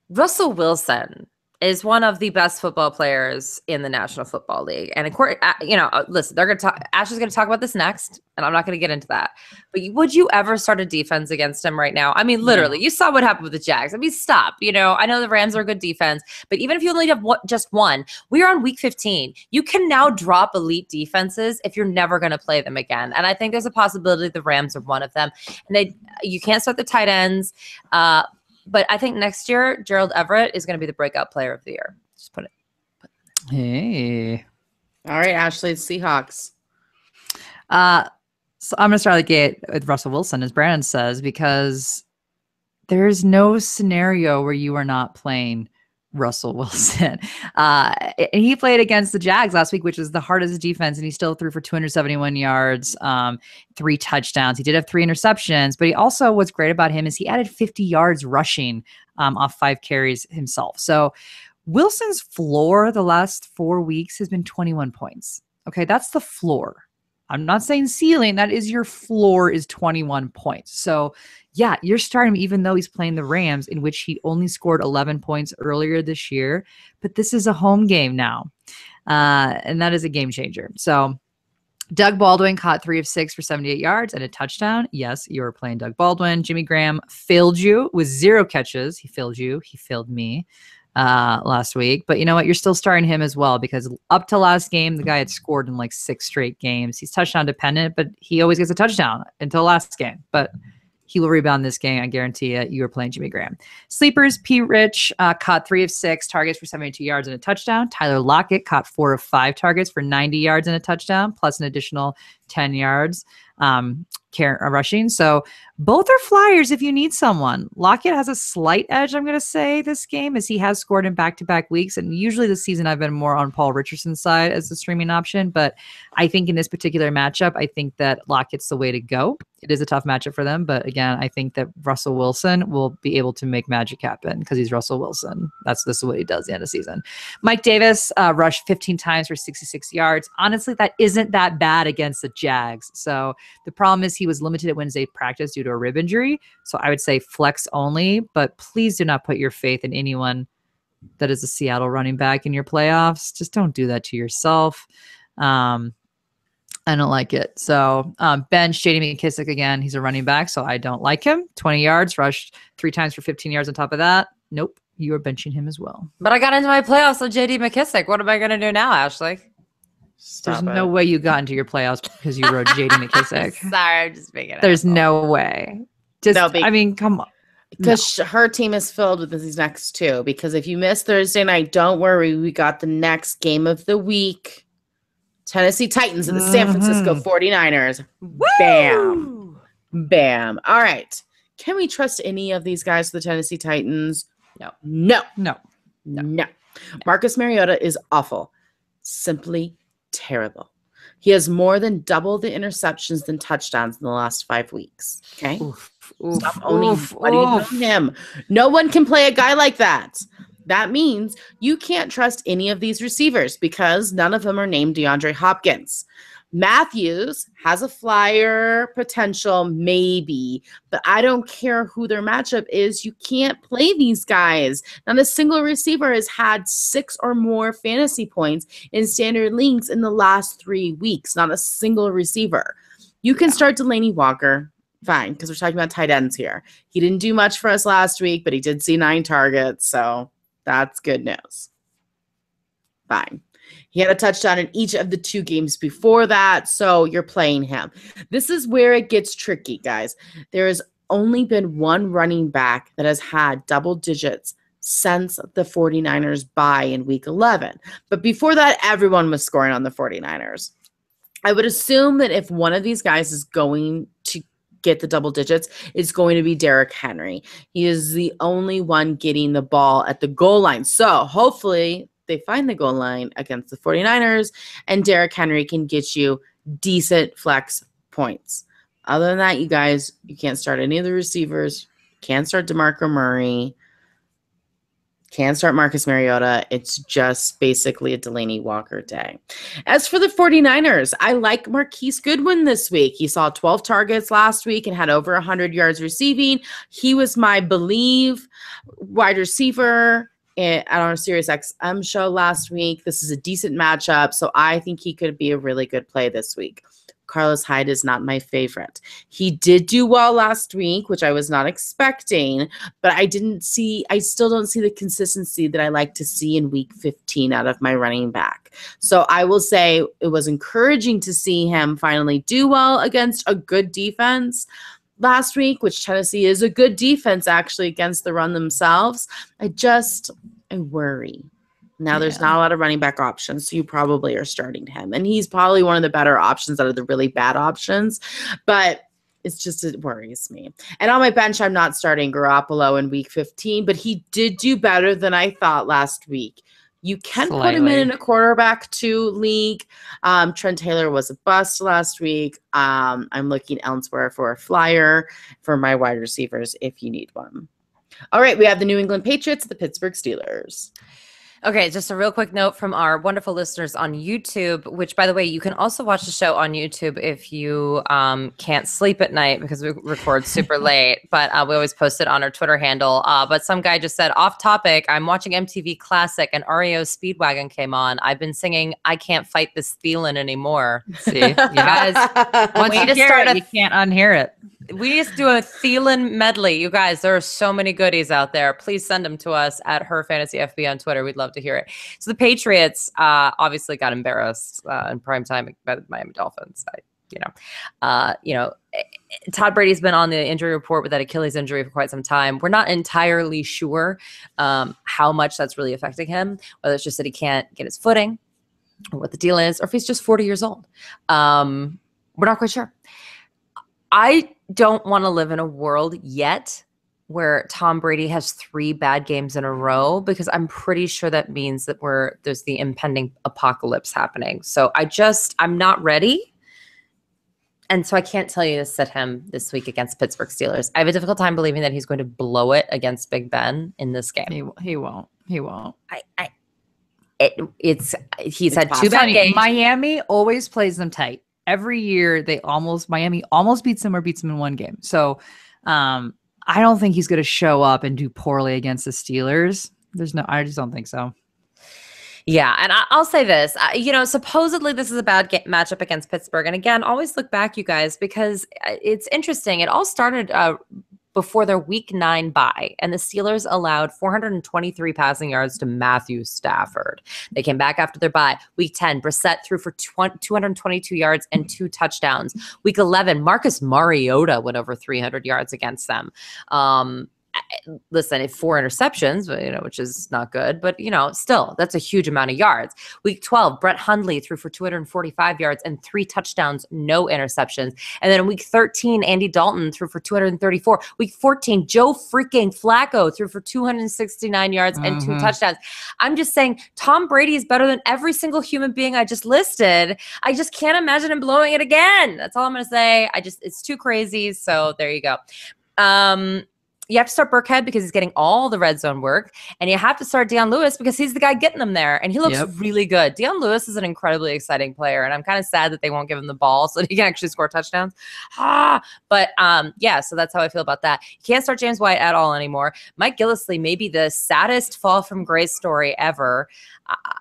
Russell Wilson is one of the best football players in the National Football League. And of course, listen, they're going to talk, Ash is going to talk about this next, and I'm not going to get into that. But would you ever start a defense against him right now? I mean, literally, you saw what happened with the Jags. I mean, stop. I know the Rams are a good defense, but even if you only have just one, we are on week 15. You can now drop elite defenses if you're never going to play them again. And I think there's a possibility the Rams are one of them. And you can't start the tight ends. But I think next year, Gerald Everett is going to be the breakout player of the year. Just put it. Hey. All right, Ashley, Seahawks. So I'm going to start the gate with Russell Wilson, as Brandon says, because there's no scenario where you are not playing Russell Wilson. And he played against the Jags last week, which is the hardest defense, and he still threw for 271 yards, 3 touchdowns. He did have 3 interceptions, but he also, what's great about him is he added 50 yards rushing off 5 carries himself. So Wilson's floor the last 4 weeks has been 21 points. Okay, that's the floor. I'm not saying ceiling. That is your floor is 21 points. So yeah, you're starting him even though he's playing the Rams, in which he only scored 11 points earlier this year. But this is a home game now. And that is a game changer. So Doug Baldwin caught 3 of 6 for 78 yards and a touchdown. Yes, you were playing Doug Baldwin. Jimmy Graham failed you with 0 catches. He failed you. He failed me last week. But you know what? You're still starting him as well, because up to last game, the guy had scored in like 6 straight games. He's touchdown dependent, but he always gets a touchdown until last game. But he will rebound this game. I guarantee you. You are playing Jimmy Graham. Sleepers, P. Rich caught 3 of 6 targets for 72 yards and a touchdown. Tyler Lockett caught 4 of 5 targets for 90 yards and a touchdown, plus an additional 10 yards rushing. So both are flyers if you need someone. Lockett has a slight edge, I'm going to say, this game, as he has scored in back-to-back weeks. And usually this season I've been more on Paul Richardson's side as the streaming option. But I think in this particular matchup, I think that Lockett's the way to go. It is a tough matchup for them. But again, I think that Russell Wilson will be able to make magic happen because he's Russell Wilson. This is what he does at the end of the season. Mike Davis rushed 15 times for 66 yards. Honestly, that isn't that bad against the Jags. So the problem is he was limited at Wednesday practice due to a rib injury. So I would say flex only, but please do not put your faith in anyone that is a Seattle running back in your playoffs. Just don't do that to yourself. I don't like it. So bench JD McKissic again. He's a running back, so I don't like him. 20 yards, rushed 3 times for 15 yards on top of that. Nope. You are benching him as well. But I got into my playoffs with JD McKissic. What am I going to do now, Ashley? There's no way you got into your playoffs because you wrote JD McKissic. Sorry, I'm just making it. There's no way. I mean, come on. Because her team is filled with these next 2. Because if you miss Thursday night, don't worry. We got the next game of the week. Tennessee Titans and the San Francisco 49ers. Woo! Bam. Bam. All right. Can we trust any of these guys for the Tennessee Titans? No. Marcus Mariota is awful. Simply terrible. He has more than double the interceptions than touchdowns in the last 5 weeks. Okay? Stop owning him. No one can play a guy like that. That means you can't trust any of these receivers because none of them are named DeAndre Hopkins. Matthews has a flyer potential, maybe, but I don't care who their matchup is. You can't play these guys. Not a single receiver has had 6 or more fantasy points in standard leagues in the last 3 weeks. Not a single receiver. You can start Delaney Walker. Fine, because we're talking about tight ends here. He didn't do much for us last week, but he did see 9 targets, so that's good news. Fine. He had a touchdown in each of the 2 games before that, so you're playing him. This is where it gets tricky, guys. There has only been 1 running back that has had double digits since the 49ers bye in week 11. But before that, everyone was scoring on the 49ers. I would assume that if one of these guys is going to get the double digits, it's going to be Derrick Henry. He is the only one getting the ball at the goal line. So hopefully they find the goal line against the 49ers and Derrick Henry can get you decent flex points. Other than that, you guys, you can't start any of the receivers. Can't start DeMarco Murray. Can't start Marcus Mariota. It's just basically a Delaney Walker day. As for the 49ers, I like Marquise Goodwin this week. He saw 12 targets last week and had over 100 yards receiving. He was my believe wide receiver on our Sirius XM show last week. This is a decent matchup, so I think he could be a really good play this week. Carlos Hyde is not my favorite. He did do well last week, which I was not expecting, but I still don't see the consistency that I like to see in week 15 out of my running back. So I will say it was encouraging to see him finally do well against a good defense last week, which Tennessee is a good defense actually against the run themselves. I worry. Now, there's not a lot of running back options, so you probably are starting him. And he's probably one of the better options out of the really bad options. But it worries me. And on my bench, I'm not starting Garoppolo in week 15, but he did do better than I thought last week. You can put him in a quarterback 2 league. Trent Taylor was a bust last week. I'm looking elsewhere for a flyer for my wide receivers if you need one. All right, we have the New England Patriots, the Pittsburgh Steelers. Okay, just a real quick note from our wonderful listeners on YouTube, which, by the way, you can also watch the show on YouTube if you can't sleep at night because we record super late, but we always post it on our Twitter handle. But some guy just said, off topic, I'm watching MTV Classic and REO Speedwagon came on. I've been singing I Can't Fight This Feeling Anymore. See, you guys, once you hear it, you can't unhear it. We just do a Thielen medley. You guys, there are so many goodies out there. Please send them to us at HerFantasyFB on Twitter. We'd love to hear it. So the Patriots obviously got embarrassed in prime time by the Miami Dolphins. Todd Brady's been on the injury report with that Achilles injury for quite some time. We're not entirely sure how much that's really affecting him, whether it's just that he can't get his footing or what the deal is, or if he's just 40 years old. We're not quite sure. I don't want to live in a world yet where Tom Brady has 3 bad games in a row, because I'm pretty sure that means that there's the impending apocalypse happening. So I'm not ready. And so I can't tell you to sit him this week against Pittsburgh Steelers. I have a difficult time believing that he's going to blow it against Big Ben in this game. He won't. He's had 2 bad games. Miami always plays them tight. every year Miami almost beats them or beats them in one game. So I don't think he's going to show up and do poorly against the Steelers. I just don't think so. Yeah, and I'll say this, supposedly this is a bad matchup against Pittsburgh. And again, always look back, you guys, because it's interesting. It all started before their week 9 bye, and the Steelers allowed 423 passing yards to Matthew Stafford. They came back after their bye. Week 10, Brissett threw for 222 yards and 2 touchdowns. Week 11, Marcus Mariota went over 300 yards against them. Listen, 4 interceptions, which is not good, but still, that's a huge amount of yards. Week 12, Brett Hundley threw for 245 yards and 3 touchdowns, no interceptions. And then in week 13, Andy Dalton threw for 234. Week 14, Joe freaking Flacco threw for 269 yards and 2 touchdowns. I'm just saying, Tom Brady is better than every single human being I just listed. I just can't imagine him blowing it again. That's all I'm going to say. It's too crazy. So there you go. You have to start Burkhead because he's getting all the red zone work. And you have to start Deion Lewis because he's the guy getting them there. And he looks really good. Deion Lewis is an incredibly exciting player. And I'm kind of sad that they won't give him the ball so that he can actually score touchdowns. But so that's how I feel about that. You can't start James White at all anymore. Mike Gillislee may be the saddest fall from grace story ever.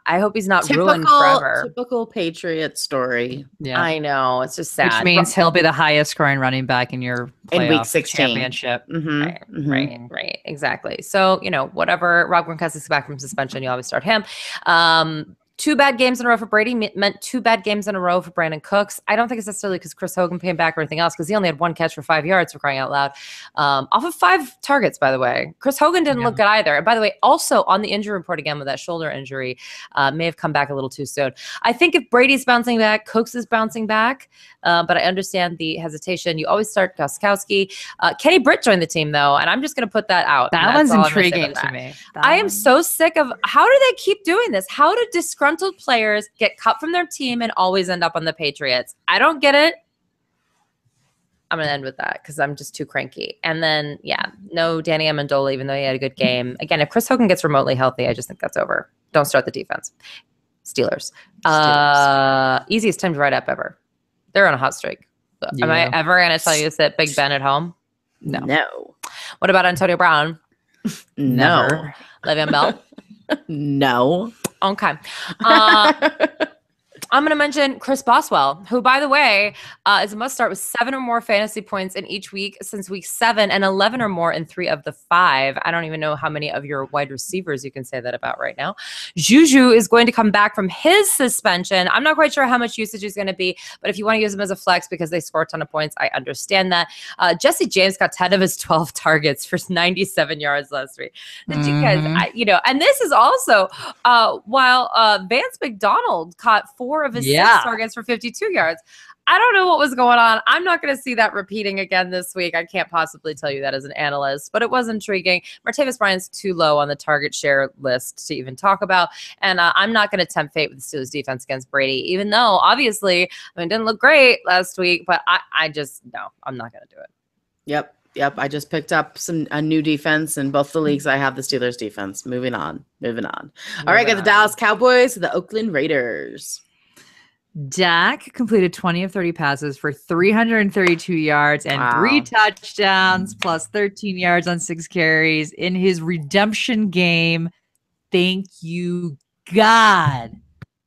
I hope he's not ruined forever. Typical Patriot story. Yeah, I know. It's just sad. Which means he'll be the highest scoring running back in your in week 16 championship. Right. Exactly. So, whatever. Rob Gronkowski's back from suspension. You always start him. 2 bad games in a row for Brady meant 2 bad games in a row for Brandon Cooks. I don't think it's necessarily because Chris Hogan came back or anything else, because he only had 1 catch for 5 yards, for crying out loud. Off of 5 targets, by the way. Chris Hogan didn't look good either. And by the way, also on the injury report again with that shoulder injury, may have come back a little too soon. I think if Brady's bouncing back, Cooks is bouncing back. But I understand the hesitation. You always start Gostkowski. Kenny Britt joined the team, though, and I'm just going to put that out. That one's intriguing to me. I am so sick of how do they keep doing this? How do disgruntled players get cut from their team and always end up on the Patriots? I don't get it. I'm going to end with that because I'm just too cranky. And then, no Danny Amendola, even though he had a good game. Again, if Chris Hogan gets remotely healthy, I just think that's over. Don't start the defense. Steelers. Easiest time to write up ever. They're on a hot streak. Am I ever going to tell you to sit Big Ben at home? No. What about Antonio Brown? No. Le'Veon Bell? No. Okay. I'm going to mention Chris Boswell, who, by the way, is a must start with 7 or more fantasy points in each week since week 7 and 11 or more in 3 of the 5. I don't even know how many of your wide receivers you can say that about right now. Juju is going to come back from his suspension. I'm not quite sure how much usage is going to be, but if you want to use him as a flex because they score a ton of points, I understand that. Jesse James got 10 of his 12 targets for 97 yards last week. You guys, and this is also while Vance McDonald caught 4 of his 6 targets for 52 yards. I don't know what was going on. I'm not going to see that repeating again this week. I can't possibly tell you that as an analyst, but it was intriguing. Martavis Bryant's too low on the target share list to even talk about, and I'm not going to tempt fate with the Steelers defense against Brady, even though obviously, it didn't look great last week, but I'm not going to do it. Yep. I just picked up a new defense in both the leagues. I have the Steelers defense. Moving on. All right, got the Dallas Cowboys, the Oakland Raiders. Dak completed 20 of 30 passes for 332 yards and 3 touchdowns, plus 13 yards on 6 carries in his redemption game. Thank you, God.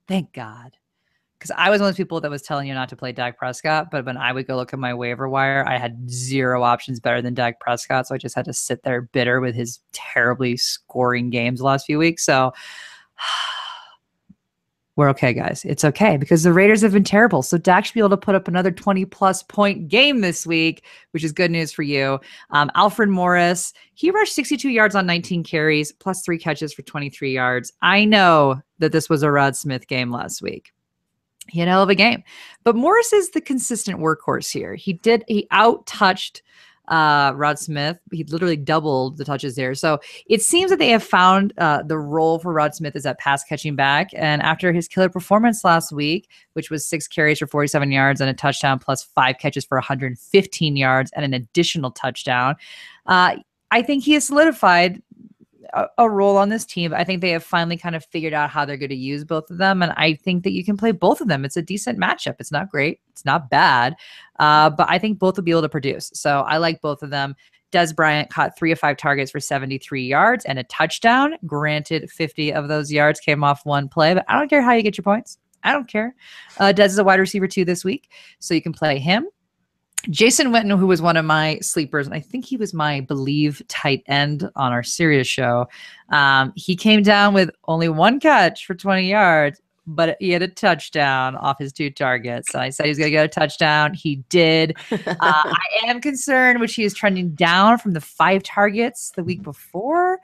Thank God. Because I was one of those people that was telling you not to play Dak Prescott, but when I would go look at my waiver wire, I had 0 options better than Dak Prescott, so I just had to sit there bitter with his terribly scoring games the last few weeks. So we're okay, guys. It's okay because the Raiders have been terrible. So Dak should be able to put up another 20-plus point game this week, which is good news for you. Alfred Morris, he rushed 62 yards on 19 carries, plus 3 catches for 23 yards. I know that this was a Rod Smith game last week. He had a hell of a game. But Morris is the consistent workhorse here. He out-touched Rod Smith. He literally doubled the touches there. So it seems that they have found the role for Rod Smith is that pass catching back. And after his killer performance last week, which was 6 carries for 47 yards and a touchdown plus 5 catches for 115 yards and an additional touchdown, I think he has solidified a role on this team. I think they have finally kind of figured out how they're going to use both of them. And I think that you can play both of them. It's a decent matchup. It's not great. It's not bad. But I think both will be able to produce. So I like both of them. Des Bryant caught 3 of 5 targets for 73 yards and a touchdown. Granted, 50 of those yards came off one play, but I don't care how you get your points. I don't care. Des is a wide receiver 2 this week, so you can play him. Jason Witten, who was one of my sleepers, and I think he was my Believe tight end on our Sirius show. He came down with only 1 catch for 20 yards, but he had a touchdown off his 2 targets. So I said he was going to get a touchdown. He did. I am concerned, which he is trending down from the 5 targets the week before.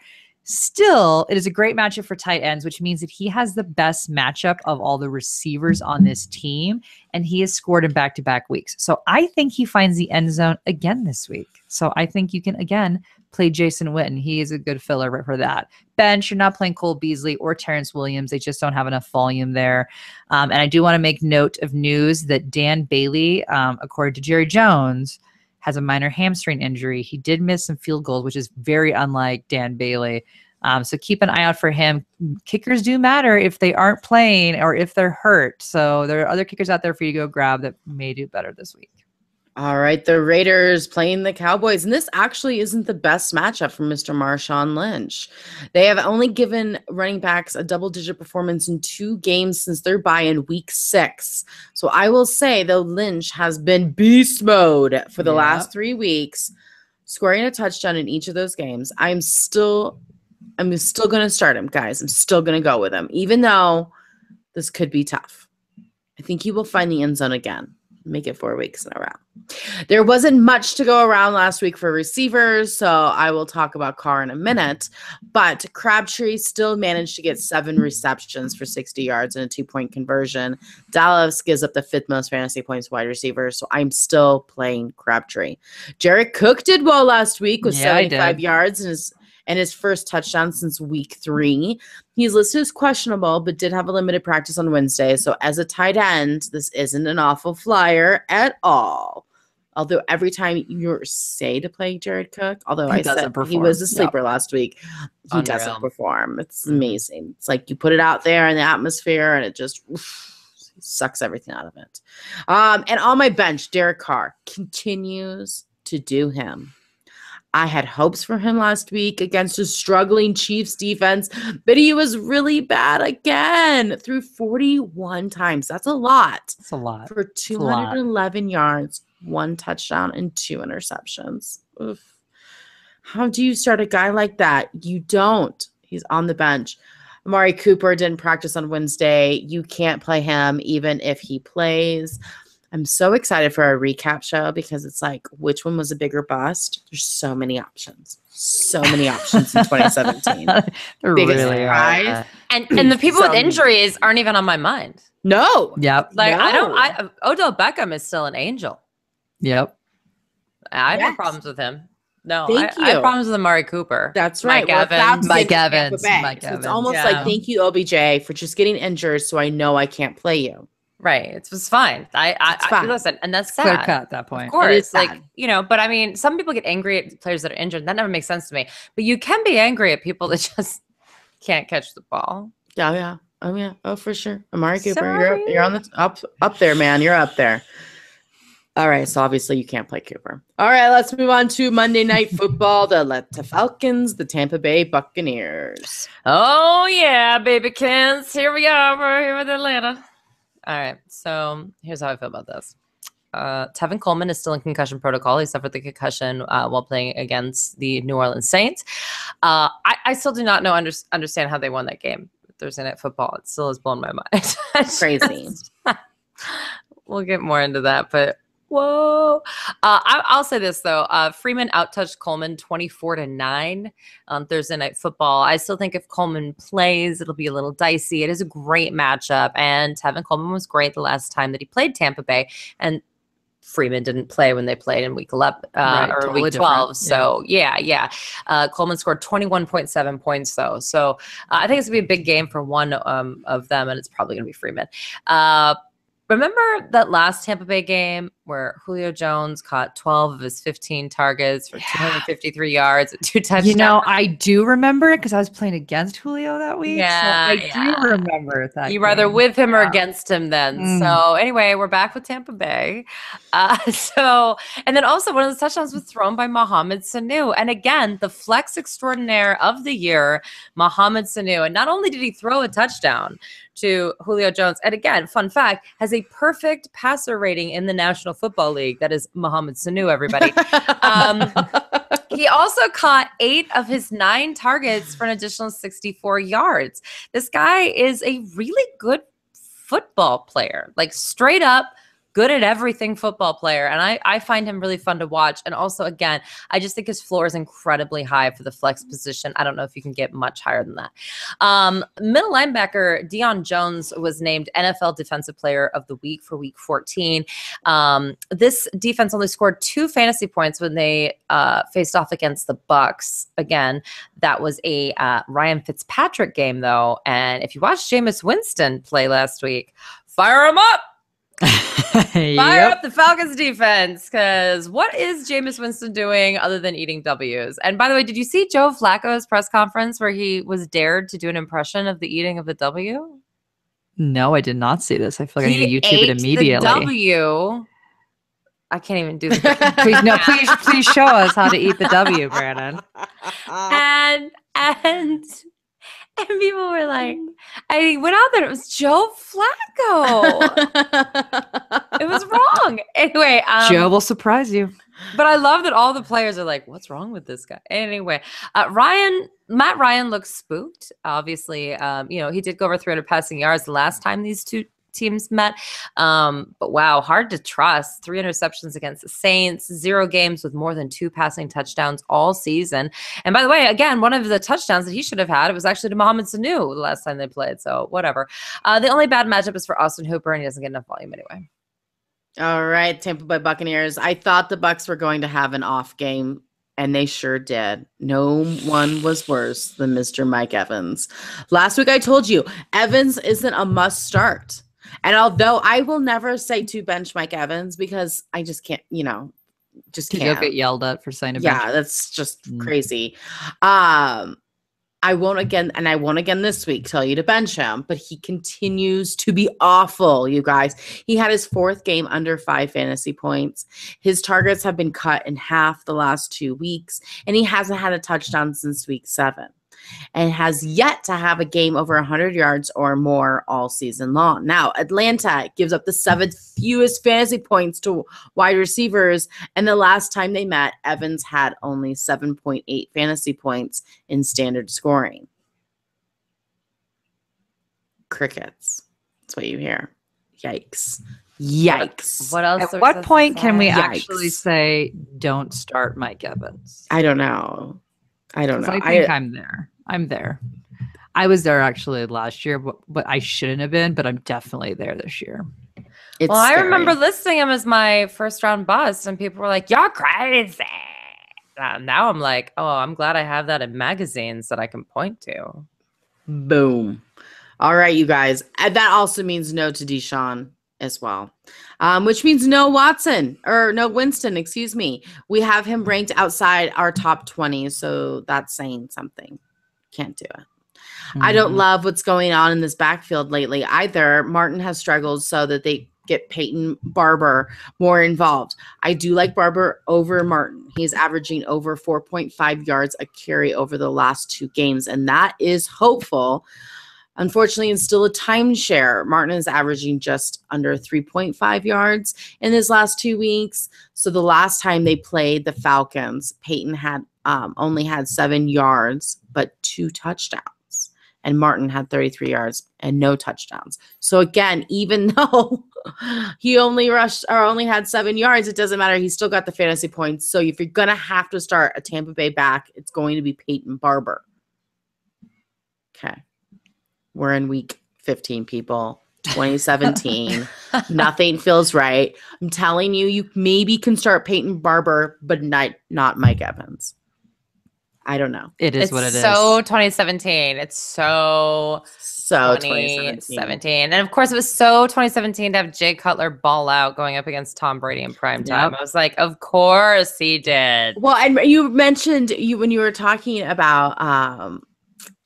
Still, it is a great matchup for tight ends, which means that he has the best matchup of all the receivers on this team, and he has scored in back-to-back weeks. So I think he finds the end zone again this week. So I think you can, again, play Jason Witten. He is a good filler for that. Bench, you're not playing Cole Beasley or Terrence Williams. They just don't have enough volume there. And I do want to make note of news that Dan Bailey, according to Jerry Jones, has a minor hamstring injury. He did miss some field goals, which is very unlike Dan Bailey. So keep an eye out for him. Kickers do matter if they aren't playing or if they're hurt. So there are other kickers out there for you to go grab that may do better this week. All right, the Raiders playing the Cowboys. And this actually isn't the best matchup for Mr. Marshawn Lynch. They have only given running backs a double-digit performance in 2 games since their bye in week 6. So I will say, though, Lynch has been beast mode for the last 3 weeks, scoring a touchdown in each of those games. I'm still going to start him, guys. I'm still going to go with him, even though this could be tough. I think he will find the end zone again. Make it 4 weeks in a row. There wasn't much to go around last week for receivers, so I will talk about Carr in a minute. But Crabtree still managed to get 7 receptions for 60 yards and a 2-point conversion. Dallas gives up the 5th most fantasy points wide receiver, so I'm still playing Crabtree. Jared Cook did well last week with 75 yards and his first touchdown since week 3. He's listed as questionable, but did have a limited practice on Wednesday. So as a tight end, this isn't an awful flyer at all. Although every time you say to play Jared Cook, although I said he was a sleeper last week, he doesn't perform. It's amazing. It's like you put it out there in the atmosphere and it just sucks everything out of it. And on my bench, Derek Carr continues to do him. I had hopes for him last week against a struggling Chiefs defense, but he was really bad again. Threw 41 times. That's a lot. That's a lot. For 211 yards, 1 touchdown, and 2 interceptions. Oof. How do you start a guy like that? You don't. He's on the bench. Amari Cooper didn't practice on Wednesday. You can't play him even if he plays. I'm so excited for our recap show because it's like, which one was a bigger bust? There's so many options. So many options in 2017. Biggest surprise. And the people with injuries aren't even on my mind. No. Yep. Like Odell Beckham is still an angel. Yep. I have no problems with him. No, I have problems with Amari Cooper. That's right. Mike Evans. It's almost like thank you, OBJ, for just getting injured so I know I can't play you. Right. It's fine. I listen, and that's sad. Clear cut at that point. Of course. Like, but I mean, some people get angry at players that are injured. That never makes sense to me. But you can be angry at people that just can't catch the ball. Yeah. Oh, yeah. Oh, for sure. Amari Cooper, you're on the up there, man. You're up there. All right. So obviously you can't play Cooper. All right. Let's move on to Monday Night Football. The Atlanta Falcons, the Tampa Bay Buccaneers. Oh, yeah, babykins. Here we are. We're here with Atlanta. All right, so here's how I feel about this. Tevin Coleman is still in concussion protocol. He suffered the concussion while playing against the New Orleans Saints. I still do not understand how they won that game. Thursday Night Football. It still has blown my mind. Crazy. We'll get more into that, but whoa. I'll say this, though. Freeman outtouched Coleman 24-9 on Thursday Night Football. I still think if Coleman plays, it'll be a little dicey. It is a great matchup, and Tevin Coleman was great the last time that he played Tampa Bay, and Freeman didn't play when they played in week 11 or totally week 12. Different. So, yeah. Coleman scored 21.7 points, though. So, I think it's going to be a big game for one of them, and it's probably going to be Freeman. Remember that last Tampa Bay game where Julio Jones caught 12 of his 15 targets for 253 yards and 2 touchdowns. You know, I do remember it because I was playing against Julio that week. Yeah, so I do remember that. You were either with him or against him then. So anyway, we're back with Tampa Bay. And then also one of the touchdowns was thrown by Mohamed Sanu. And again, the flex extraordinaire of the year, Mohamed Sanu. And not only did he throw a touchdown to Julio Jones, and again, fun fact, has a perfect passer rating in the National Football League. That is Mohamed Sanu, everybody. He also caught 8 of his 9 targets for an additional 64 yards. This guy is a really good football player, like straight up good at everything football player. And I find him really fun to watch. And also, again, I just think his floor is incredibly high for the flex position. I don't know if you can get much higher than that. Middle linebacker Deion Jones was named NFL Defensive Player of the Week for Week 14. This defense only scored 2 fantasy points when they faced off against the Bucks. Again, that was a Ryan Fitzpatrick game, though. And if you watched Jameis Winston play last week, fire him up. Fire up the Falcons defense, because what is Jameis Winston doing other than eating W's? And by the way, did you see Joe Flacco's press conference where he was dared to do an impression of the eating of the W? No, I did not see this. I feel like I need to YouTube it immediately. The W. I can't even do this. Please show us how to eat the W, Brandon. And people were like, I went out there. It was Joe Flacco. It was wrong. Anyway. Joe will surprise you. But I love that all the players are like, what's wrong with this guy? Anyway, Matt Ryan looks spooked. Obviously, he did go over 300 passing yards the last time these two teams met. But wow, hard to trust. 3 interceptions against the Saints, 0 games with more than 2 passing touchdowns all season. And by the way, again, one of the touchdowns that he should have had, it was actually to Mohamed Sanu the last time they played. So whatever. The only bad matchup is for Austin Hooper, and he doesn't get enough volume anyway. All right, Tampa Bay Buccaneers. I thought the Bucs were going to have an off game, and they sure did. No one was worse than Mr. Mike Evans. Last week I told you, Evans isn't a must start. And although I will never say to bench Mike Evans because I just can't, just can't. You'll get yelled at for saying a bench. Yeah, that's just crazy. I won't again this week tell you to bench him, but he continues to be awful, you guys. He had his 4th game under 5 fantasy points. His targets have been cut in half the last 2 weeks, and he hasn't had a touchdown since week 7. And has yet to have a game over 100 yards or more all season long. Now, Atlanta gives up the 7th fewest fantasy points to wide receivers, and the last time they met, Evans had only 7.8 fantasy points in standard scoring. Crickets. That's what you hear. Yikes. Yikes. What else? At what point can we actually say, don't start Mike Evans? I don't know. I think I'm there. I'm there. I was there actually last year, but I shouldn't have been, but I'm definitely there this year. I remember listing him as my first round bust, and people were like, you're crazy. Now I'm like, oh, I'm glad I have that in magazines that I can point to. Boom. All right, you guys. That also means no to Deshaun as well, which means no Winston, excuse me. We have him ranked outside our top 20, so that's saying something. Can't do it. I don't love what's going on in this backfield lately either. Martin has struggled so that they get Peyton Barber more involved. I do like Barber over Martin. He's averaging over 4.5 yards a carry over the last 2 games, and that is hopeful. Unfortunately, it's still a timeshare. Martin is averaging just under 3.5 yards in his last 2 weeks. So the last time they played the Falcons, Peyton had only had 7 yards, but 2 touchdowns. And Martin had 33 yards and no touchdowns. So again, even though he only had 7 yards, it doesn't matter. He still got the fantasy points. So if you're going to have to start a Tampa Bay back, it's going to be Peyton Barber. Okay. We're in week 15, people. 2017. Nothing feels right. I'm telling you, you maybe can start Peyton Barber, but not Mike Evans. I don't know. It is It's what it is. so 2017. It's so 2017. 2017. And of course, it was so 2017 to have Jay Cutler ball out going up against Tom Brady in prime time. Yep. I was like, of course he did. Well, and you mentioned when you were talking about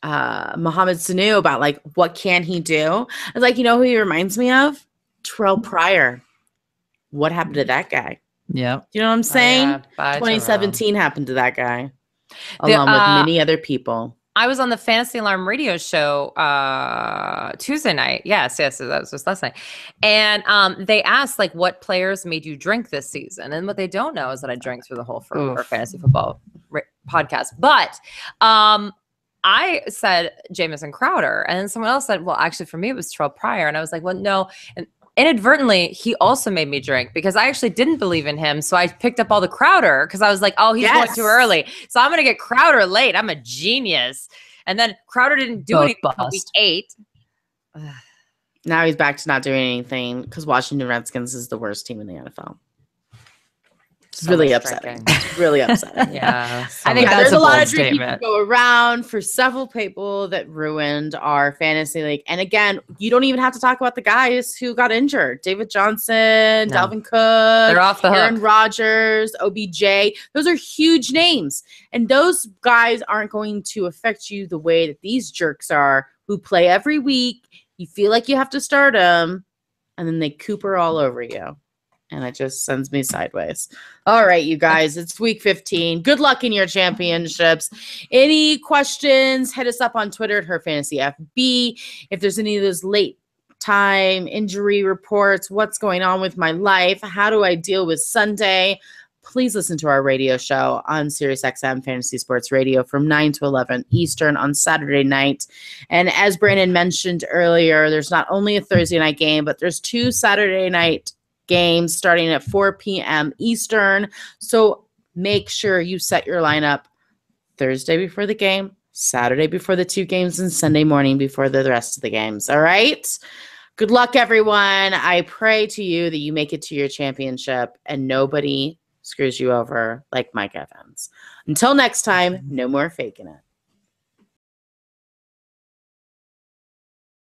Mohamed Sanu about like what can he do? I was like, you know who he reminds me of? Terrell Pryor. What happened to that guy? Yeah. You know what I'm saying? Oh, yeah. 2017 happened to that guy, along with many other people. I was on the Fantasy Alarm radio show Tuesday night. Yes, that was just last night. And they asked like what players made you drink this season. And what they don't know is that I drank through the whole for fantasy football podcast. But I said Jamison Crowder, and then someone else said, well, actually for me it was Terrell Pryor. And I was like, well, no. And inadvertently, he also made me drink because I actually didn't believe in him. So I picked up all the Crowder because I was like, oh, he's going too early. So I'm going to get Crowder late. I'm a genius. And then Crowder didn't do anything until week 8. Now he's back to not doing anything because Washington Redskins is the worst team in the NFL. It's really upsetting. It's really upsetting. Yeah. I think that's there's a a lot bold of drinking to statement. go around for several people that ruined our fantasy league. And again, you don't even have to talk about the guys who got injured. David Johnson, Dalvin Cook, they're off the Aaron hook. Rodgers, OBJ. Those are huge names. And those guys aren't going to affect you the way that these jerks are who play every week. You feel like you have to start them, and then they Cooper all over you. And it just sends me sideways. All right, you guys, it's week 15. Good luck in your championships. Any questions, hit us up on Twitter at HerFantasyFB. If there's any of those late time injury reports, what's going on with my life, how do I deal with Sunday, please listen to our radio show on SiriusXM Fantasy Sports Radio from 9 to 11 Eastern on Saturday night. And as Brandon mentioned earlier, there's not only a Thursday night game, but there's 2 Saturday night games starting at 4 p.m. Eastern. So make sure you set your lineup Thursday before the game, Saturday before the 2 games, and Sunday morning before the rest of the games. All right? Good luck, everyone. I pray to you that you make it to your championship and nobody screws you over like Mike Evans. Until next time, no more faking it.